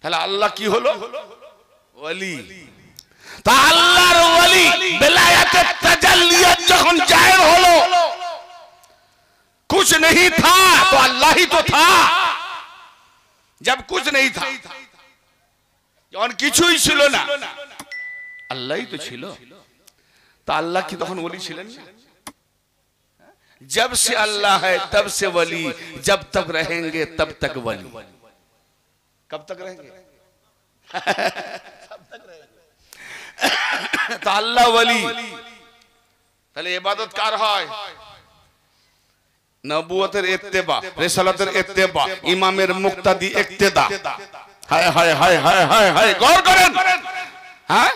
[SPEAKER 1] তাহলে আল্লাহ কি হলো? ওয়ালি। তা আল্লাহর ওয়ালি বেলায়েতের তাজাল্লিয়াত যখন জাহির হলো, कुछ नहीं था तो अल्लाह ही तो था। जब कुछ नहीं था, যখন কিছুই ছিল না, আল্লাহই তো ছিল। তা আল্লাহ কি তখন ওলি ছিলেন না? जब से अल्लाह है तब से वली, जब तक रहेंगे तब तक वली। कब तक रहेंगे? তা আল্লাহ ওলি। তাহলে ইবাদত কার হয়? নবুয়তের ইত্তেবা, রিসালাতের ইত্তেবা, ইমামের মুক্তাদি ইক্তেদা। হায় হায় হায় হায় হায় হায়, গৌর করেন। হ্যাঁ,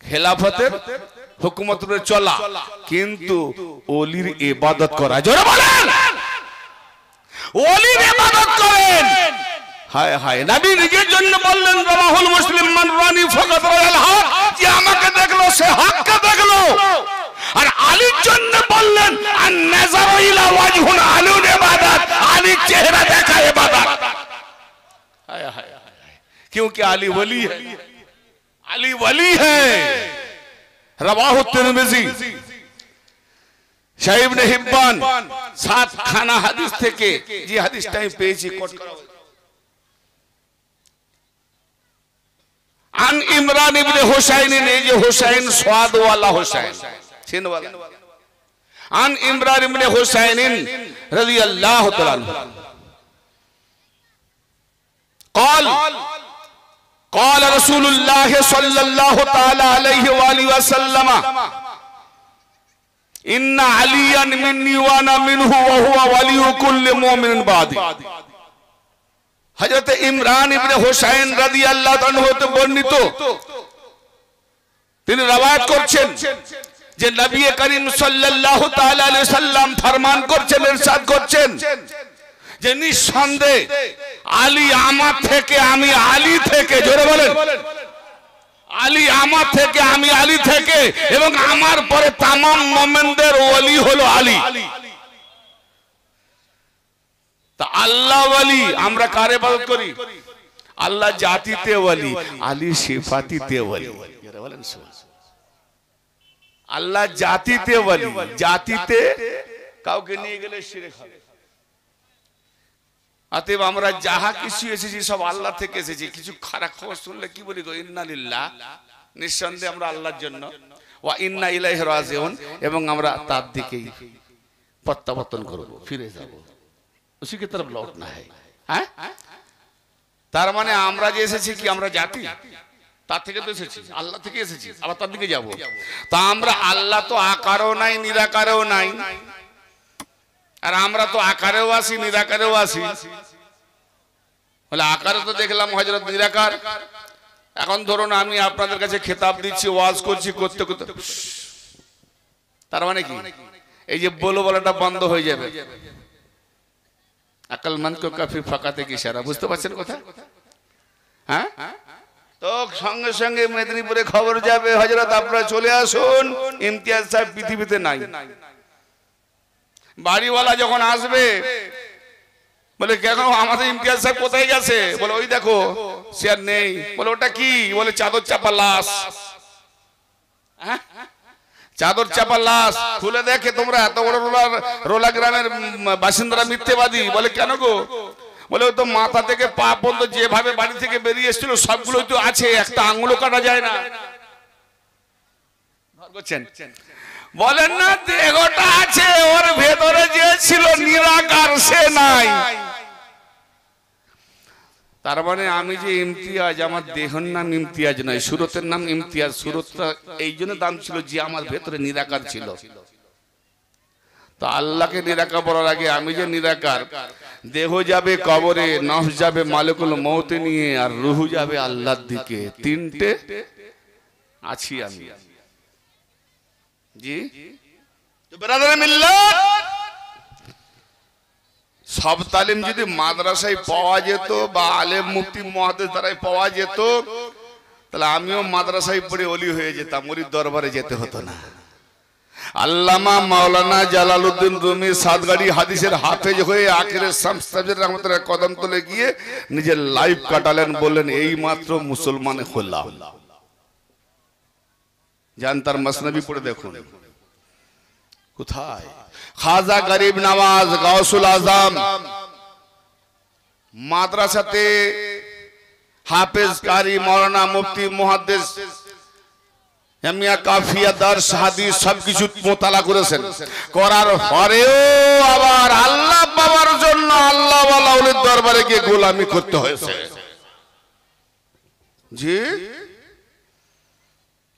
[SPEAKER 1] খেলাফতের হুকুমতের চলা, কিন্তু ওলির ইবাদত করা। জোরে বলেন, ওলির ইবাদত করেন। হায় হায়, নবী নিজের জন্য বললেন রাহুল মুসলিম মান রানি ফাকাত রাল হক, যে আমাকে দেখলো সে হককে দেখলো। আর আলীর জন্য বললেন আন নাযারু ইলা ওয়াজহুন আলুন ইবাদত, আলীর চেহারা দেখা ইবাদত। हाय हाय हाय, क्योंकि अली वली है, अली वली है। रवाहु तिरमिजी, शाह इब्ने हिब्बान 7 खाना হাদিস থেকে যে হাদিসটাই পেয়েছি কোট করা হয়েছে। আন ইমরান ইবনে হুসাইন, এই যে হুসাইন स्वाद वाला হুসাইন, छिन वाला। আন ইমরান ইবনে হুসাইন রাদিয়াল্লাহু তাআলা قال قال رسول الله صلى الله تعالى عليه وآله وسلم إن عليا مني وأنا منه وهو ولي كل مؤمن بعدي। হযরত ইমরান ইবনে হুসাইন রাদিয়াল্লাহু আনহু হতে বর্ণিত, তিনি রওয়ায়াত করছেন যে নবী করিম সাল্লাল্লাহু তাআলা আলাইহি সাল্লাম ফরমান করছেন, ইরশাদ করছেন যে নিঃসন্দেহে আলী আমার থেকে, আমি আলী থেকে। জোরে বলেন, আলী আমার থেকে, আমি আলী থেকে, এবং আমার পরে तमाम মুমিনদের ওলি হলো আলী। তা আল্লাহ ওলি, আমরা কার ইবাদত করি? আল্লাহ জাতিতে ওলি, আলী সিফাতিতে ওলি। জোরে বলেন, আল্লাহ জাতিতে ওলি, জাতিতে কাউকে নিয়ে গেলে শিরক হবে। অতএব আমরা যাহা কিছু এসেছি সব আল্লাহ থেকে এসেছি। কিছু খারাপ খবর শুনলে কি বলি গো? ইন্না লিল্লাহ, নিঃসন্দেহে আমরা আল্লাহর জন্য, ওয়া ইন্না ইলাইহি রাজিউন, এবং আমরা তার দিকেই প্রত্যাবর্তন করব, ফিরে যাব, উসি কি তরফ লৌটনা है। হ্যাঁ, তার মানে আমরা যে এসেছি কি আমরা জাতি? তার থেকে তো এসেছি, আল্লাহ থেকে এসেছি, আবার তার দিকে যাব। তা আমরা, আল্লাহ তো আকারও নাই নিরাকারেও নাই, আর আমরা তো আকারেও আসি নিরাকারেও আসি। বলে আকারে তো দেখলাম হযরত নিরাকার। এখন ধরুন আমি আপনাদের কাছে খেতাব দিচ্ছি, ওয়াজ করছি, করতে করতে তার মানে কি এই যে বলাটা বন্ধ হয়ে যাবে। আকলমন্দ কো কাফি ফাকাতে কি ইশারা, বুঝতে পারছেন কথা? হ্যাঁ, তো সঙ্গে সঙ্গে মেদিনীপুরে খবর যাবে, হযরত আপনারা চলে আসুন, ইমতিয়াজ সাহেব পৃথিবীতে নাই। বাড়িওয়ালা যখন আসবে বলে কেন আমাদের ইমতিয়াজ সাহেব কোথায় গেছে? বলে ওই দেখো সে আর নেই। বলে ওটা কি? বলে চাদর চাপা লাশ। চাদর চাপা লাশ। খুলে দেখে তোমরা এত বড় রোলা গ্রামের বাসিন্দারা মিথ্যেবাদী। বলে কেন গো? বলে ওই তো মাথা থেকে পা পর্যন্ত যেভাবে বাড়ি থেকে বেরিয়ে এসেছিল সবগুলোই তো আছে, একটা আঙুলও কাটা যায় না। বলেন না দেহটা আছে, ওর ভেতরে যে ছিল নিরাকার সে নাই। তার মানে আমি যে ইমতিয়াজ, আমার দেহের নাম ইমতিয়াজ নয়, সুরতের নাম ইমতিয়াজ। সুরতটা এই জন্য দাম ছিল যে আমার ভেতরে নিরাকার ছিল। তো আল্লাহকে নিরাকার বলার আগে আমি যে নিরাকার, দেহ যাবে কবরে, নফস যাবে মালিকুল মউত নিয়ে, আর রূহ যাবে আল্লাহর দিকে। তিনটে আছি আমি। জি, তো ব্রাদার মিল্লাত, সব তালিম যদি মাদ্রাসায় পাওয়া যেত বা আলেম মুফতি মুহাদ্দিস দ্বারাই পাওয়া যেত, তাহলে আমিও মাদ্রাসায় পড়ে ওলি হয়ে যেতাম, ওলির দরবারে যেতে হতো না। আল্লামা মাওলানা জালালউদ্দিন রুমি সাতগাড়ি হাদিসের হাফেজ হয়ে আখিরে শামস তাবরিজ রাহমাতুল্লাহ কদম তলে গিয়ে নিজের লাইফ কাটালেন, বললেন এই মাত্র মুসলমানে হলাম। জান তার মাসনবী পড়ে দেখুন কোথায়। খাজা গরিব নওয়াজ গাউসুল আজম মাদ্রাসাতে হাফেজ কারি মাওলানা মুফতি মুহাদ্দিস জামিয়া কাফিয়া দারস হাদিস সবকিছু মোতালা করেছেন, করার পরেও আবার আল্লাহ পাওয়ার জন্য আল্লাহ ওয়ালা ওলির দরবারে গিয়ে গোলামি করতে হয়েছে। জি,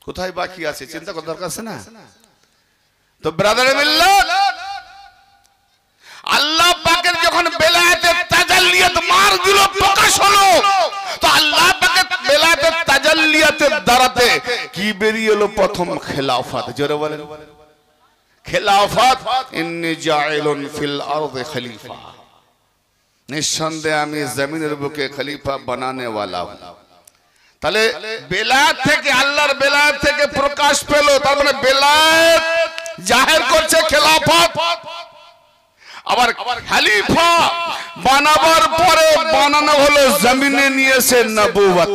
[SPEAKER 1] কোথায় বাকি আছে চিন্তা করার দরকার আছে না? তো ব্রাদার মিল্লাত, আল্লাহ পাকের যখন বেলায়েতের তাজাল্লিয়াত মার দিল, প্রকাশ হলো, তো আল্লাহ পাকের বেলায়েতের তাজাল্লিয়াতের দ্বারাতে কি বেরিয়ে এলো? প্রথম খেলাফত। জোরে বলেন খেলাফত। ইন্নী জাইলুন ফিল আরদি খলিফা, নিঃসন্দেহে আমি জমিনের বুকে খলিফা বানানে ওয়ালা হूं। তাহলে বেলায়েত থেকে, আল্লাহর বেলায়েত থেকে প্রকাশ পেল, তার মানে বেলায়েত জাহির করছে খেলাফত। আবার খলিফা বানাবার পরে বানানো হলো জমিনে নিয়েছে নবুয়ত।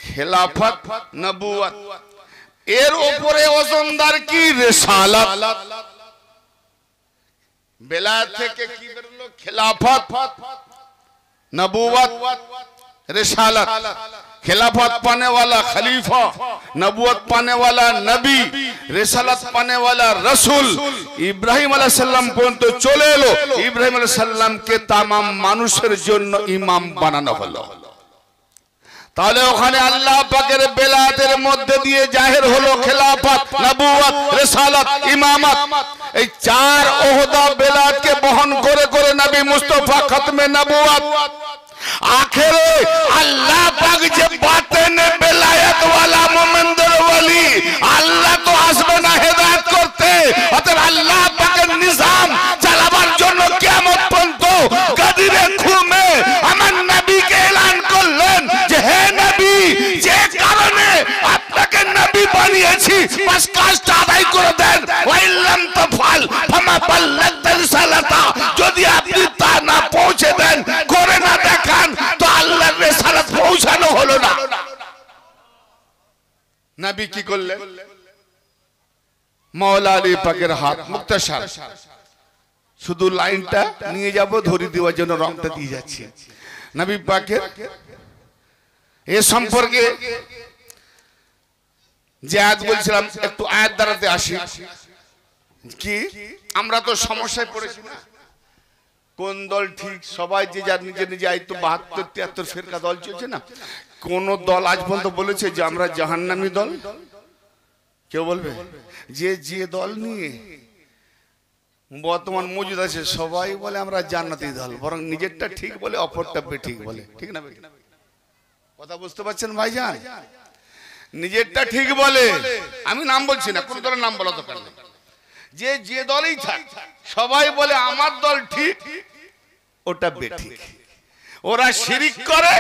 [SPEAKER 1] খেলাফত নবুয়ত, এর উপরে ওজনদার কি? রিসালাত। বেলায়েত থেকে কি বেরোলো? খেলাফত, নবুয়ত, रिसालत। खिलाफत पाने वाला खलीफा, नबूवत पाने वाला नबी, रिसालत पाने वाला रसूल इब्राहिम अलैहिस्सलाम पर्यन्त चले एलो। इब्राहिम अलैहिस्सलाम के तमाम मानुषेर जन्य इमाम बानानो हलो। তাহলে ওখানে আল্লাহ পাকের বেলায়েতের মধ্যে দিয়ে জাহির হলো খেলাফত, নবুয়ত, রিসালাত, ইমামত। এই চার ওহদা বেলায়েতকে বহন করে করে নবী মুস্তাফা খতমে নবুয়ত। आखिर अल्लाह पाक जे बातें बेलायत वाला मोमिनদের ওলি আল্লাহ তো আসবে না হেদায়েত করতে। অতএব আল্লাহ পাকের নিজাম চালাবার জন্য কিয়ামত পর্যন্ত গাদিরে ঘুমে আমার নবীকে এলান করলেন যে হে নবী, যে কারণে আপনাকে নবী বানিয়েছি বাস কাজটা আদায় করে দেন। ওয়াইল্লাম তাফাল ফামা বাল্লাগতা রিসালাতা, যদি আপনি তা না পৌঁছে দেন, করে না দেখান, তো আল্লাহর রিসালাত পৌঁছানো হলো না। নবী কি করলেন? মাওলা আলী পাকের হাত মুক্তাসার, শুধু লাইনটা নিয়ে যাব, ধরে দেওয়ার জন্য রংটা দিয়ে যাচ্ছি। নবী পাকের এ সম্পর্কে যে আয়াত বলছিলাম, একটু আয়াত দ্বারাতে আসি। কি আমরা তো সমস্যায় পড়েছি না, কোন দল ঠিক? সবাই যে যার নিজে নিজে আইতো ৭২-৭৩ ফেরকা দল চলছে না। কোন দল আজ পর্যন্ত বলেছে যে আমরা জাহান্নামী দল? কেউ বলবে? যে দল নিয়ে বর্তমান মজুদ আছে সবাই বলে আমরা জান্নাতি দল, বরং নিজেরটা ঠিক বলে অপরটা বেঠিক বলে। ঠিক না? কথা বুঝতে পারছেন ভাইজান? নিজেরটা ঠিক বলে, আমি নাম বলছি না, কোন দলের নাম বলা দরকার নেই। যে দলই থাক সবাই বলে আমার দল ঠিক, ওটা বেঠিক। ওরা শিরিক করে,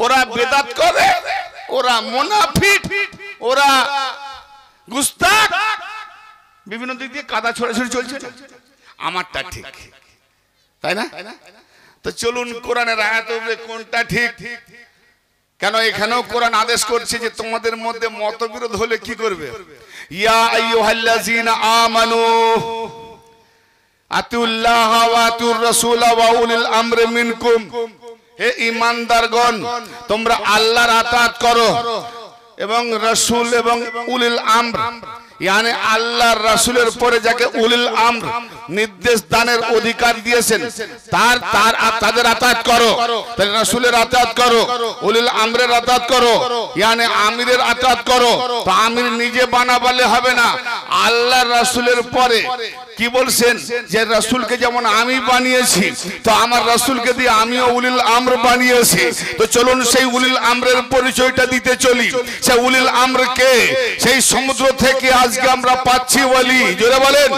[SPEAKER 1] ওরা বেদাত করে, ওরা মুনাফিক, ওরা গুস্তাখ, বিভিন্ন দিক দিয়ে কাদা ছড়াছড়ি চলছে। আমারটা ঠিক, তাই না? তো চলুন কোরআনের আয়াতে কোনটা ঠিক। কেন এখানেও কোরআন আদেশ করছে যে তোমাদের মধ্যে মতবিরোধ হলে কি করবে? ইয়া আইয়ুহাল্লাযীনা আমানু আতিউল্লাহ ওয়া আতিউর রাসূল ওয়া উলিল আমরি মিনকুম, হে ঈমানদারগণ তোমরা আল্লাহর আতাত করো এবং রাসূল এবং উলিল আমর यानी আল্লাহর রাসূলের পরে যাকে উলিল আমর নির্দেশ দানের অধিকার দিয়েছেন তাদের আতাত করো, তাহলে রাসূলের আতাত করো, উলিল আমরের আতাত করো, यानी আমিরের আতাত করো। তো আমির নিজে বানাবলে হবে না, আল্লাহর রাসূলের পরে কি বলছেন যে রাসূলকে যেমন আমি বানিয়েছি তো আমার রাসূলকে দিয়ে আমিও উলিল আমর বানিয়েছি। তো চলুন সেই উলিল আমরের পরিচয়টা দিতে চলি। সেই উলিল আমর কে? সেই সমুদ্র থেকে আজকে আমরা পাচ্ছি বলি, জোরে বলেন।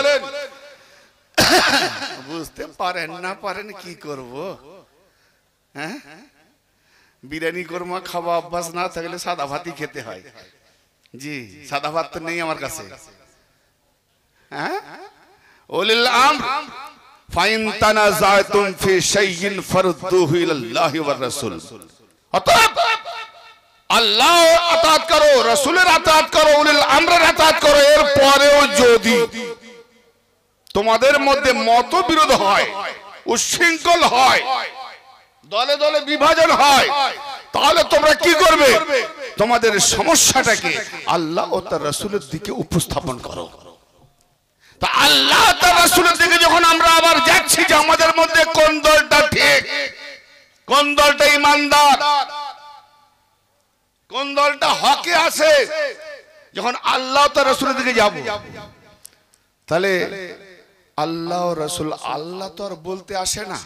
[SPEAKER 1] বুঝতে পারেন না পারেন কি করব? হ্যাঁ, বিরিয়ানি কোরমা খাওয়া অভ্যাস না থাকলে সাদা ভাতই খেতে হয়। জি, সাদা ভাত তো নেই আমার কাছে। হ্যাঁ, উলিল আমর ফাইন তানাজাতুম ফি শাইইন ফারদুহু ইলাল্লাহি ওয়ার রাসূল। অতএব আল্লাহ আতাত করো, রাসূলের আতাত করো, উলিল আমরের আতাত করো। এর পরেও যদি তোমাদের মধ্যে মতবিরোধ হয়, উচ্ছৃঙ্খল হয়, দলে দলে বিভাজন হয়, তাহলে তোমরা কি করবে? তোমাদের সমস্যাটাকে আল্লাহ ও তার রাসূলের দিকে উপস্থাপন করো। তা আল্লাহ তার রাসূলের দিকে যখন আমরা আবার যাচ্ছি যে আমাদের মধ্যে কোন দলটা ঠিক, কোন দলটা ঈমানদার, কোন দলটা হকে আছে, যখন আল্লাহ তার রাসূলের দিকে যাব, তাহলে আল্লাহ ও রাসূল, আল্লাহ তো আর বলতে আসে না,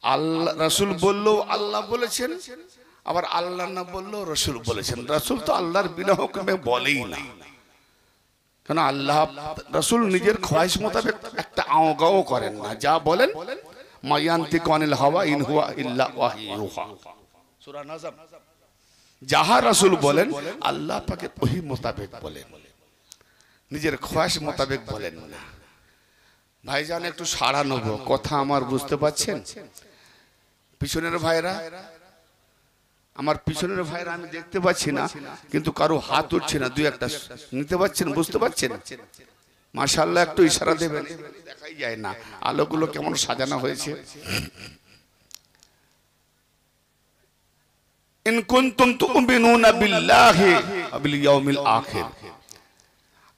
[SPEAKER 1] আল্লাহ রাসূল বললেও আল্লাহ বলেছেন, আবার আল্লাহ না বললেও রাসূল বলেছেন। রাসূল তো আল্লাহর বিনা হুকুমে বলেই না, কারণ আল্লাহ রাসূল নিজের খোয়াইশ মোতাবেক একটা আওগাও করেন না, যা বলেন মায়ান্তিকু আনিল হাওয়া ইন হুয়া ইল্লা ওয়াহয়ুহা, সূরা নাজম। যাহা রাসূল বলেন আল্লাহ পাকের ওহী মোতাবেক বলেন, নিজের খোয়াইশ মোতাবেক বলেন না। ভাইজান একটু সাড়া নেব, কথা আমার বুঝতে পাচ্ছেন? পিছনের ভাইরা, আমার পিছনের ভাইরা আমি দেখতে পাচ্ছি না, কিন্তু কারো হাত উঠছে না, দুই একটা নিতে পাচ্ছেন, বুঝতে পাচ্ছেন? মাশাআল্লাহ, একটু ইশারা দেবেন, দেখাই যায় না আলোগুলো কেমন সাজানো হয়েছে। ইন কুনতুম তুমিনুনা বিল্লাহি ওয়া বিল ইয়াউমিল আখির,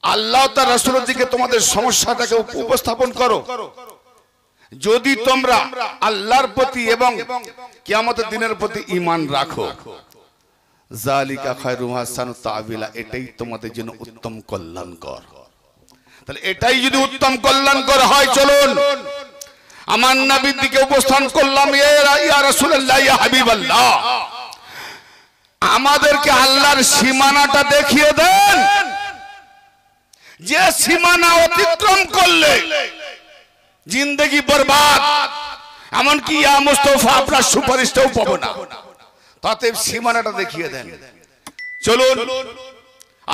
[SPEAKER 1] আল্লাহ তার রাসূলের দিকে তোমাদের সমস্যাটাকে উপস্থাপন করো। যদি তোমরা আল্লাহর প্রতি এবং কিয়ামতের দিনের প্রতি ঈমান রাখো, যালিকা খায়রুম হাসানু তাবিলা, এটাই তোমাদের জন্য উত্তম কল্যাণকর। তাহলে এটাই যদি উত্তম কল্যাণকর হয়, চলুন আমার নবীর দিকে উপস্থান করলাম, ইয়া রাসূলুল্লাহ, ইয়া হাবিবাল্লাহ, আমাদেরকে আল্লাহর সীমানাটা দেখিয়ে দেন, যে সীমানা অতিক্রম করলে জিন্দেগি বরবাদ, এমনকি ইয়া মুস্তাফা আপনার সুপারিশটাও পাবো না, তাতে সীমানাটা দেখিয়ে দেন। চলুন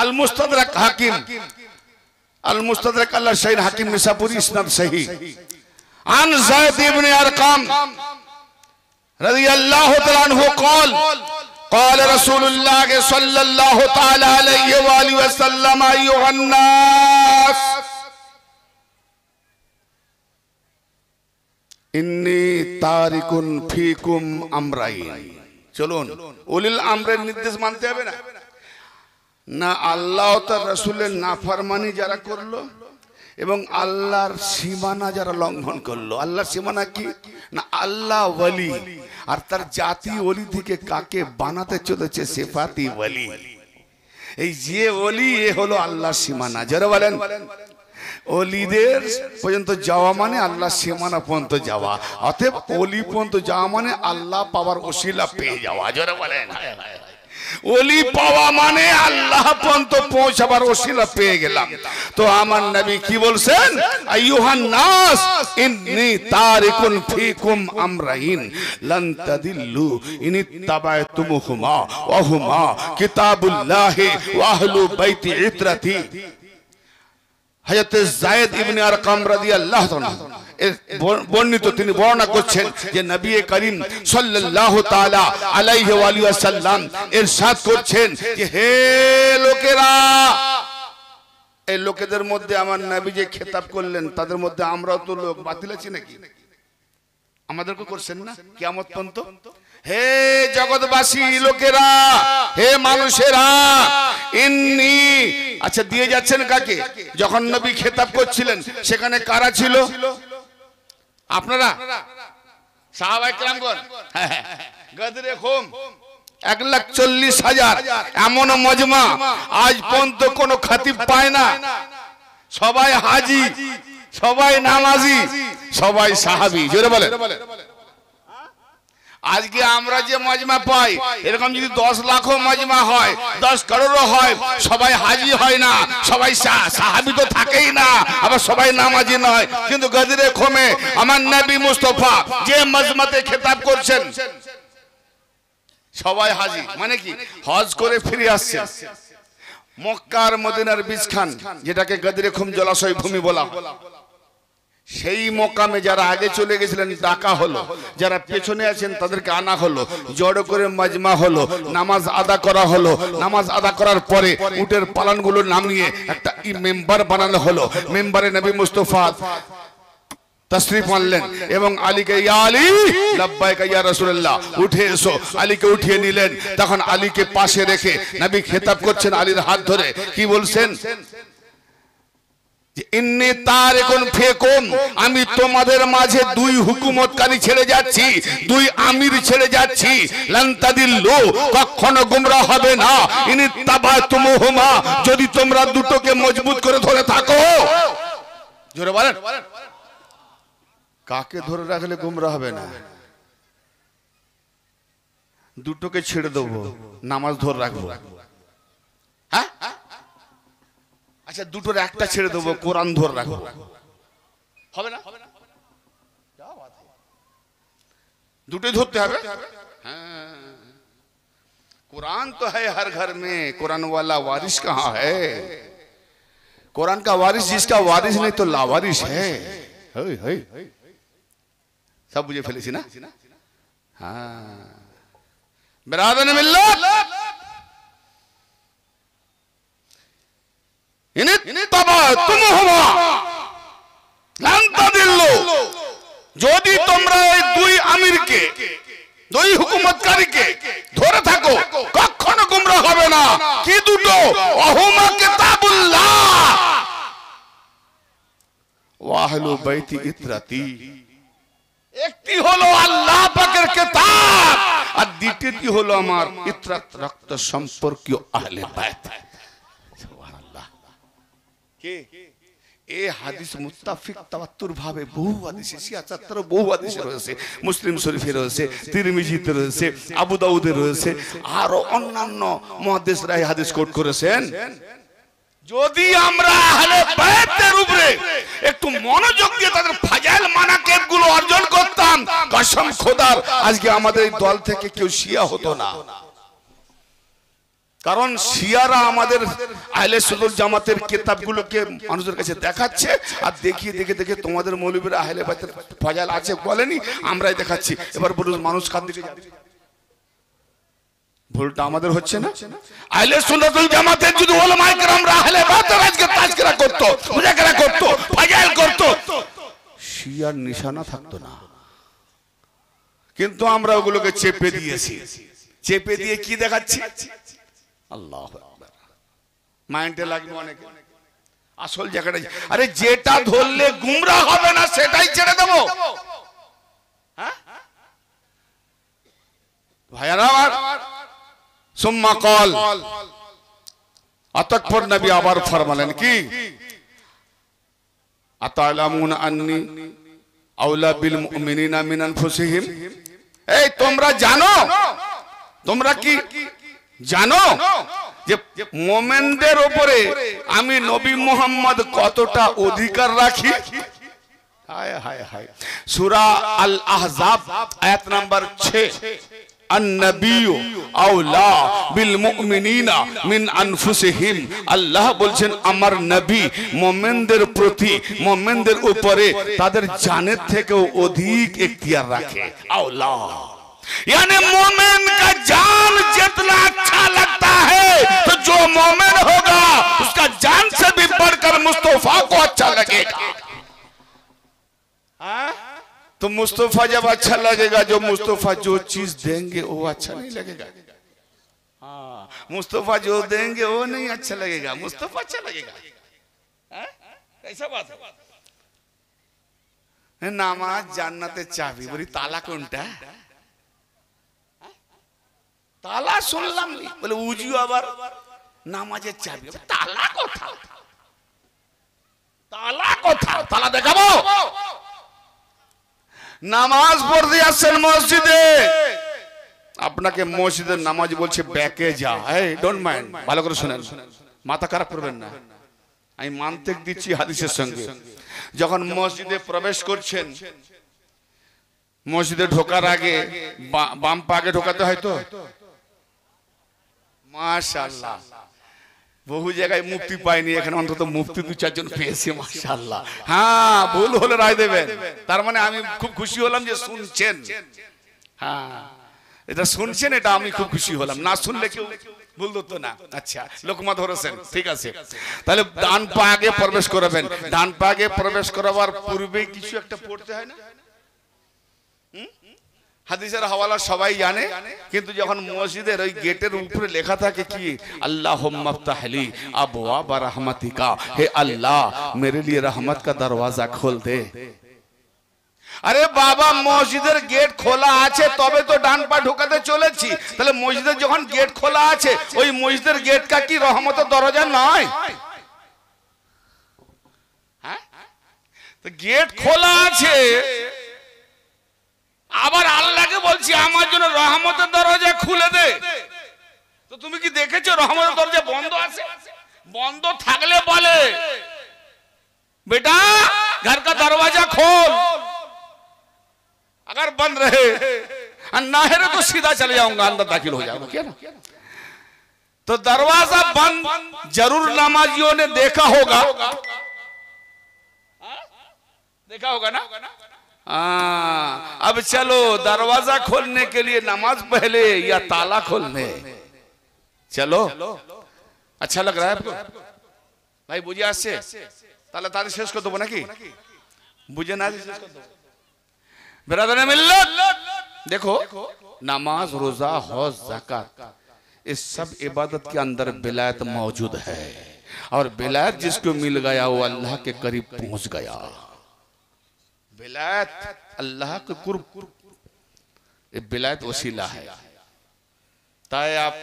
[SPEAKER 1] আল মুস্তাদরাক হাকিম, আল মুস্তাদরাক আল্লাহ শাহীন হাকিম নিসাপুরি, ইসনাদ সহিহ, আন যায়েদ ইবনে আরকাম রাদিয়াল্লাহু তাআলা আনহু قال قال رسول الله صلى الله تعالى عليه واله وسلم ايها الناس اني تارك فيكم امرين। চলুন উলিল আমরের নির্দেশ মানতে হবে না, না আল্লাহ ও তার রাসূলের নাফরমানি যারা করলো এবং আল্লাহর সীমানা যারা লঙ্ঘন করলো। আল্লাহর সীমানা কি না, আল্লাহ ওলি আর তার জাতি ওলি থেকে কাকে বানাতে চলেছে সিফাতি ওলি। এই যে ওলি, এ হলো আল্লাহর সীমানা। যারা বলেন ওলিদের পর্যন্ত যাওয়া মানে আল্লাহর সীমানা পর্যন্ত যাওয়া, অতএব ওলি পর্যন্ত যাওয়া মানে আল্লাহ পাওয়ার ওসিলা পেয়ে যাওয়া। যারা বলেন ওলি পাওয়া মানে আল্লাহ পর্যন্ত পৌঁছাবার ওসিলা পেয়ে গেলাম। তো আমার নবী কি বলছেন, আইয়ুহান নাস ইন্নী তারিকুন ফিকুম আমরাইন লান তাদিল্লু ইন ইত্তাবা'তুমুহুমা ওয়া হুমা কিতাবুল্লাহি ওয়া আহলু বাইতি ইতরাতি। হযরত যায়েদ ইবনে আরকাম রাদিয়াল্লাহু তাআলা বর্ণিত, তিনি বর্ণনা করছেন যে নবী করিম সাল্লাল্লাহু তাআলা আলাইহি ওয়া আলিহি ওয়াসাল্লাম ইরশাদ করছেন যে হে লোকেরা, এই লোকেদের মধ্যে আমার নবী যে খেতাব করলেন তাদের মধ্যে আমরাও তো লোক, বাতিল আছি নাকি? আমাদেরকে করছেন না কিয়ামত পর্যন্ত। হে জগৎবাসী লোকেরা, হে মানুষেরা, ইন্নী, আচ্ছা দিয়ে যাচ্ছেন কাকে? যখন নবী খেতাব করছিলেন সেখানে কারা ছিল? আপনারা সাহাবায়ে কেরামগণ, গদরে খুম 1,40,000 এমন মজমা আজ পর্যন্ত কোনো খাতিব পায় না। সবাই হাজি, সবাই নামাজি, সবাই সাহাবী। জোরে বলে। আজকে আমরা যে মজমা পাই, এরকম যদি 10 লাখও মজমা হয়, 10 করোড়ও হয়, সবাই হাজি হয় না, সবাই সাহাবী তো থাকেই না, আবার সবাই নামাজি নয়। কিন্তু গদরে খুমে আমার নবী মুস্তাফা যে মজমাতে খেতাব করছেন সবাই হাজি, মানে কি হজ করে ফিরে আসছে। মক্কা আর মদিনার বীজখান, যেটাকে গদরে খুম জলাশয় ভূমি বলা, সেই মোকামে যারা আগে চলে গেছিলেন ডাকা হলো, যারা পেছনে আছেন তাদেরকে আনা হলো, জড়ো করে মাজমা হলো, নামাজ আদা করা হলো। নামাজ আদা করার পরে উটের পালানগুলো নামিয়ে একটা মেম্বার বানানো হলো। মেম্বারে নবী মুস্তাফা তশরিফ আনলেন এবং আলীকে, ইয়া আলী লাব্বাইকা ইয়া রাসূলুল্লাহ, উঠে এসো। আলীকে উঠিয়ে নিলেন। তখন আলীকে পাশে রেখে নবী খেতাব করছেন আলীর হাত ধরে। কি বলছেন? ইন্নী তারিকুন ফিকুম, আমি তোমাদের মাঝে 2 হুকুমতকারী ছেড়ে যাচ্ছি, 2 আমির ছেড়ে যাচ্ছি। লান তাদিল্লু, কখনো গোমরাহ হবে না। ইনিত্তাবাতুমুহুমা, যদি তোমরা দুটোকে মজবুত করে ধরে থাকো। জোরে বলেন, কাকে ধরে রাখলে গোমরাহ হবে না? দুটোকে ছেড়ে দেবো, নামাজ ধরে রাখবো। হ্যাঁ, আচ্ছা দুটোর একটা ছেড়ে দেবো, কোরআন ধরে রাখবো, হবে না? দুটোই ধরতে হবে। कुरान तो है हर घर में, कुरान वाला वारिस कहाँ है? कुरान का वारिस जिसका वारिस नहीं तो लावारिस है। सब मुझे फेलेছি না? हाँ बिरादर मिल्लत, যদি তোমরা এই 2 আমিরকে, 2 হুকুমতকারীকে ধরে থাকো, কখনো গোমরাহ হবে না। কি দুটো? ওহুমা কিতাবুল্লাহ ওয়া আহলু বাইতি ইতরাতি, একটি হলো আল্লাহ পাকের কিতাব আর দ্বিতীয়টি হলো আমার ইতরাত রক্ত সম্পর্কীয় আহলে বাইত। সুবহানাল্লাহ। কে এই হাদিস মুত্তাফিক তাওয়াত্তুর ভাবে বহু হাদিসে, সিয়াচাত্তর বহু হাদিসে রয়েছে, মুসলিম শরীফে রয়েছে, তিরমিজিতে রয়েছে, আবু দাউদে রয়েছে, আর অন্যান্য মুহাদ্দিসরা এই হাদিস কোট করেছেন। যদি আমরা আহলে বাইতের উপরে একটু মনোযোগ দিয়ে তাদের ফাজাইল মানাকিব গুলো অর্জন করতাম, কসম খোদার আজকে আমাদের এই দল থেকে কেউ শিয়া হতো না। কারণ শিয়ারা আমাদের আহলে সুন্নাত জামাতের কিতাবগুলোকে মানুষের কাছে দেখাচ্ছে, আর দেখিয়ে দেখে দেখে তোমাদের মৌলবীরা আহলে বাইতের ফাজাইল আছে বলেনি, আমরাই দেখাচ্ছি। এবার বলুন মানুষ কার দিকে যাবে? ভুলটা আমাদের হচ্ছে না? আহলে সুন্নাত জামাতের যদি উলামায়ে কেরামরা আহলে বাইতের আজকে তাজকিরা করত, মুযাকারা করত, ফাজাইল করত, শিয়ার নিশানা থাকতো না। কিন্তু আমরা ওগুলোকে চেপে দিয়েছি। চেপে দিয়ে কি দেখাচ্ছি? আল্লাহু আকবার। মাইন্ডে লাগবে অনেকে। আসল জায়গাটা, আরে যেটা ধরলে গোমরাহ হবে না সেটাই ছেড়ে দেব। হ্যাঁ ভাইরা আমার, সুম্মা ক্বাল, অতঃপর নবী আবার ফরমালেন কি? আতালামুনা আন্নী আওলা বিল মুমিনিনা মিন আনফুসিহিম, এই তোমরা জানো, তোমরা কি জানো যে মুমিনদের উপরে আমি নবী মুহাম্মদ কতটা অধিকার রাখি? হায় হায় হায়। সূরা আল আহজাব আয়াত নাম্বার 6, আন-নাবিয়্যু আওলা বিল মুমিনিনা মিন আনফুসিহিম, আল্লাহ বলছেন আমার নবী মুমিনদের প্রতি, মুমিনদের উপরে তাদের জানের থেকেও অধিক ইখতিয়ার রাখে। আওলা यानी मोमिन का जान जितना अच्छा लगता है तो जो मोमिन होगा उसका जान से भी बढ़कर मुस्तफा को अच्छा लगेगा। तो मुस्तफा जब अच्छा लगेगा, जो मुस्तफा जो चीज देंगे वो अच्छा नहीं लगेगा। हाँ, मुस्तफा जो देंगे वो नहीं अच्छा लगेगा, मुस्तफा अच्छा लगेगा। कैसा बात है? नामाज জান্নাতের চাবি, বলি তালা কোনটা? তালা শুনলাম বলে উজু আবার নামাজের চাবি, তালা কোথায়? তালা কোথায়? তালা দেখাবো? নামাজ পড়তে আসছেন মসজিদে, আপনাকে মসজিদের নামাজ বলছে ব্যাকে যা, এই ডোন্ট মাইন্ড, ভালো করে শুনেন, মাথা খারাপ করবেন না, আমি মানতেক দিচ্ছি হাদিসের সঙ্গে। যখন মসজিদে প্রবেশ করছেন, মসজিদে ঢোকার আগে বাম পা আগে ঢোকাতে হয় তো, মাশাআল্লাহ বহু জায়গায় মুক্তি পায়নি, এখানে অন্তত মুক্তি দু চারজন পেয়েছে, মাশাআল্লাহ। হ্যাঁ, ভুল হলে রায় দেবেন, তার মানে আমি খুব খুশি হলাম যে শুনছেন। হ্যাঁ, এটা শুনছেন, এটা আমি খুব খুশি হলাম, না শুনলে কেউ ভুল হতো না। আচ্ছা, লোকমা ধরেছেন, ঠিক আছে। তাহলে ডান পা আগে প্রবেশ করবেন, ডান পা আগে প্রবেশ করাবার পূর্বে কিছু একটা পড়তে হয় না? হাদিসের হাওয়ালা সবাই জানে, কিন্তু যখন মসজিদের ওই গেটের উপরে লেখা থাকে কি, আল্লাহুম্মা ইফতাহলি আবওয়াবা রাহমাতিকা, হে আল্লাহ मेरे लिए रहमत का दरवाजा खोल दे। আরে বাবা, মসজিদের গেট খোলা আছে তবে তো ডান পা ঢোকাতে চলেছি, তাহলে মসজিদের যখন গেট খোলা আছে, ওই মসজিদের গেটটা কি রহমতের দরজা নয়? হ্যাঁ, তো গেট খোলা আছে, আবার আল্লাহকে বলছি আমার জন্য রহমতের দরজা খুলে দে। তো তুমি কি দেখেছো রহমতের দরজা বন্ধ আছে? বন্ধ থাকলে বলে বেটা घर का दरवाजा खोल, अगर बंद रहे ना है तो सीधा चले जाऊंगा, अंदर दाखिल हो जाऊंगा, क्या ना? तो दरवाजा बंद जरूर नमाजियों ने देखा होगा, देखा होगा ना? अब चलो दरवाजा खोलने के लिए नमाज पहले या ताला खोलने चलो। अच्छा लग रहा है आपको भाई? बुझे आज से ताला ताला शेष को दो ना कि बुझे ना शेष को दो। बिरादर मिल्लत, देखो नमाज, रोजा, हज, ज़कात, इस सब इबादत के अंदर विलायत मौजूद है, और विलायत जिसको मिल गया वो अल्लाह के करीब पहुंच गया। विलायत अल्लाह के कुर्ब, विलायत वसीला है। ताए आप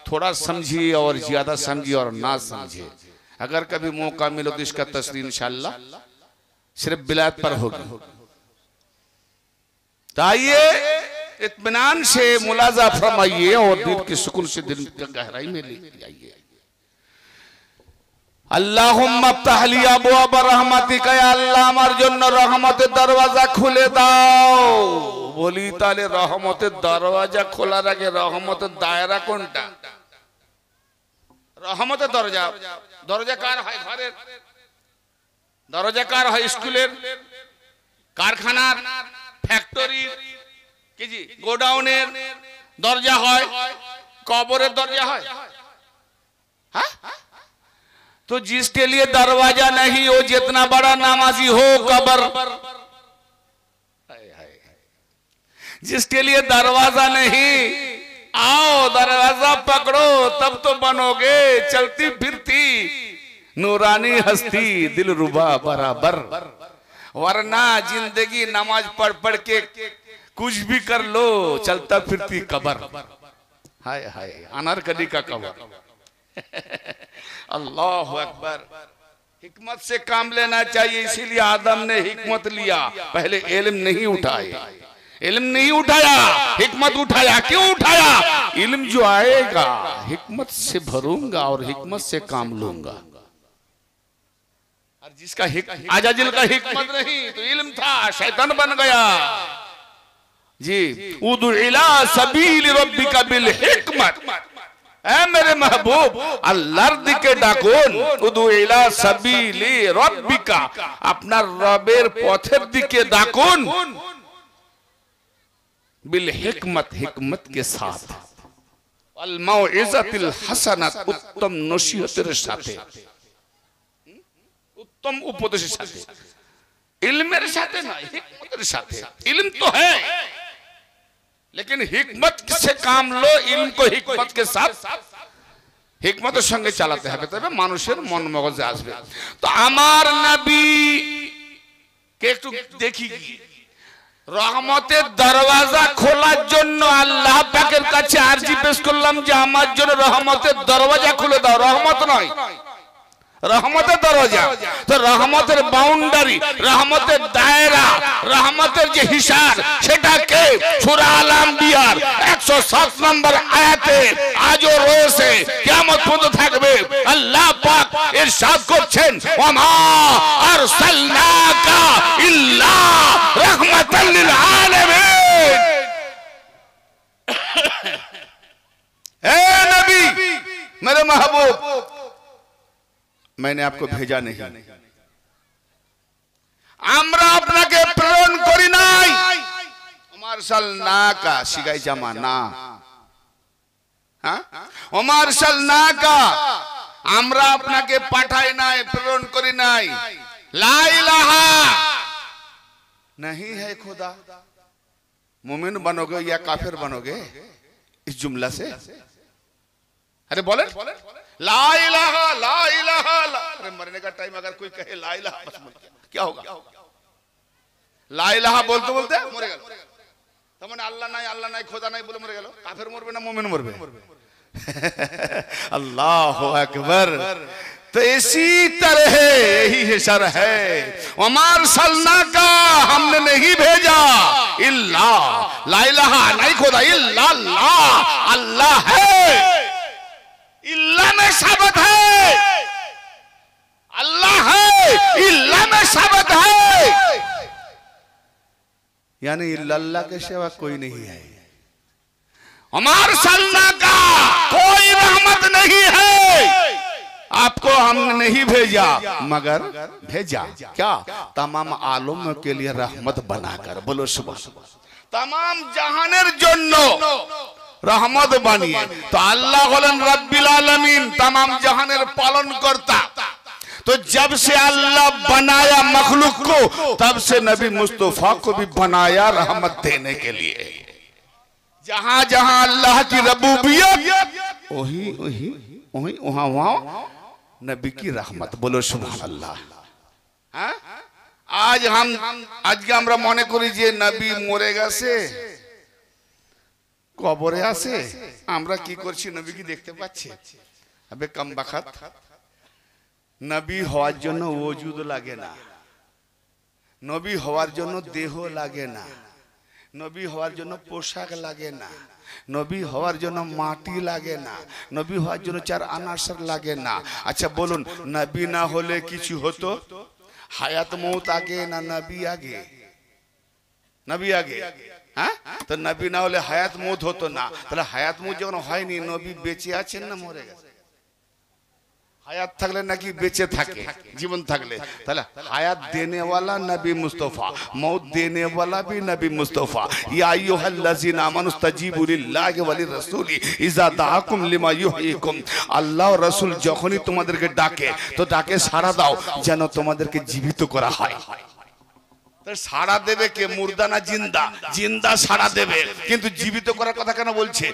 [SPEAKER 1] थोड़ा समझिए और ज्यादा समझिए और ना समझिए, अगर कभी मौका मिले तो इसका तस्लीम इंशाअल्लाह सिर्फ विलायत पर होगी। ताइए इत्मीनान से मुलाजा फरमाइए और दिल की सुकून से दिल की गहराई में ले जाइए। আল্লাহুম্মা ইফতাহলি আবওয়াবা রাহমাতিকা, ইয়া আল্লাহ আমার জন্য রহমতের দরওয়াজা খুলে দাও। বলি তাহলে রহমতের দরওয়াজা খোলার আগে রহমতের দায়রা কোনটা? রহমতের দরজা, দরজা কার হয়? ঘরের দরজা কার হয়? স্কুলের, কারখানার, ফ্যাক্টরির, কি জি গোডাউনের দরজা হয়, কবরের দরজা হয়। হ্যাঁ, तो जिसके लिए दरवाजा नहीं हो, जितना बड़ा नमाजी हो कबर, जिसके लिए दरवाजा नहीं, आओ दरवाजा पकड़ो तब तो बनोगे चलती फिरती नूरानी हस्ती दिलरुबा बराबर, वरना जिंदगी नमाज पढ़ पढ़ के कुछ भी कर लो, चलता फिरती कबर। हाय हाय, अनारकली का कबर। अल्लाह अकबर। हिकमत से काम लेना चाहिए, इसीलिए आदम ने हिकमत लिया, पहले इल्म नहीं उठाया, इल्म नहीं उठाया, हिकमत उठाया। क्यों उठाया? इल्म जो आएगा हिकमत से भरूंगा और हिकमत से काम लूंगा। और जिसका आजाजिल का हिकमत नहीं तो इल्म था, शैतान बन गया। जी, उदु इला सबील रब्बिका बिल हिकमत, ऐ मेरे महबूब अल्लाहर दिके डाकुन, उदु इला सबीली रब्बिका, अपना रবের পথের দিকে ডাকুন, बिल हिकमत, हिकमत के साथ, अल मौइज़ातिल हसनत, उत्तम नसीहतेर साथे, उत्तम उपदेशेर साथे, इल्मेर साथे ना, हिकमतेर साथे। इल्म तो है, लेकिन हिकमत से काम लो, इल्म को हिकमत के साथ হিকমতের সঙ্গে চালাতে হবে, তবে মানুষের মন মগজে আসবে। তো আমার নবী কে একটু দেখি, রহমতের দরওয়াজা খোলার জন্য আল্লাহ পাকের কাছে আরজি পেশ করলাম যে আমার জন্য রহমতের দরওয়াজা খুলে দাও। রহমত নয়, রহমতের দরজা। তো রহমতের বাউন্ডারি, রহমতের দায়রা, রহমতের যে হিসাব সেটাকে সূরা আল আম্বিয়ার 107 নম্বর আয়াতে আজও রয়েছে, কিয়ামত পর্যন্ত থাকবে। আল্লাহ পাক ইরশাদ করছেন, ওয়ামা আরসালনাকা ইল্লা রাহমাতাল লিল আলামিন। হে নবী, মেরে महबूब, मैंने आपको भेजा नहीं, আমরা আপনাকে প্রেরণ করি নাই। ওমারসালনাকা সিগাই জামা না, হ্যাঁ, ওমারসালনাকা আমরা আপনাকে পাঠাই নাই, প্রেরণ করি নাই। লা ইলাহা नहीं है खुदा। मोमिन बनोगे या काफिर बनोगे इस जुमला से? अरे बोले ला इलाहा ला इलाहा। अरे मरने का टाइम अगर कोई कहे ला इलाहा बस क्या होगा? ला इलाहा बोलते बोलते मरे गल। तो मैंने अल्लाह नहीं खुदा नहीं बोले मरे गल। काफिर मरबे ना मोमिन मरबे? अल्लाह अकबर। तो इसी तरह यही हिशर है, उमर सल्ला का हमने नहीं भेजा इल्ला ला इलाहा नहीं खुदा इल्ला अल्लाह, अल्लाह है। इल्ला में साबित है, अल्लाह है, इल्ला में साबित है, यानी इल्लल्लाह के सिवा कोई नहीं है। उमर सल्ला का कोई रहमत नहीं है, आपको हमने नहीं भेजा मगर भेजा क्या? तमाम आलम के लिए रहमत बनाकर। बोलो सुभान। तमाम जहानेर जन्नो रहमत बानिए। तो अल्लाह हलेन रब्बिल आलमीन, तमाम जहानेर पालन करता। तो जब से अल्लाह बनाया मखलूक को, तब से नबी मुस्तफा को भी बनाया रहमत देने के लिए। जहां जहां अल्लाह की रबूबियत, वही वही वही वहां वहां नबी की रहमत। बोलो सुभान अल्लाह। हाँ? आज আমরা মনে করি যে নবী মরে গেছে, কবরে আছে, আমরা কি করছি? নবী কি দেখতে পাচ্ছি? আবে কম বাখাত। নবী হওয়ার জন্য ওজুদ লাগে না, নবী হওয়ার জন্য দেহ লাগে না, নবী হওয়ার জন্য পোশাক লাগে না, নবী হওয়ার জন্য মাটি লাগে না, নবী হওয়ার জন্য 4 আনাসর লাগে না। আচ্ছা বলুন, নবী না হলে কিছু হতো? হায়াত মৌত আগে না নবী আগে? নবী আগে। হ্যাঁ, তো নবী না হলে হায়াত মৌত হতো না। তাহলে হায়াত মৌত যখন হয়নি, নবী বেঁচে আছেন না মরে গেছে? হায়াত থাকলে নাকি বেঁচে থাকে, জীবন থাকলে। তাহলে হায়াত দেনে वाला नबी मुस्तफा, मौत देने वाला भी नबी मुस्तफा। या अय्युहल्लज़ीना आमनुस्तजीबू लिल्लाहि व लिर्रसूली इज़ा दाअकुम लिमा युहयिकुम। আল্লাহ ও রাসূল যখনই তোমাদেরকে ডাকে, তো ডাকে সাড়া দাও যেন তোমাদেরকে জীবিত করা হয়। তো সাড়া দেবে কে? মুর্দা না জিন্দা? জিন্দা সাড়া দেবে, কিন্তু জীবিত করার কথা কেন বলছে?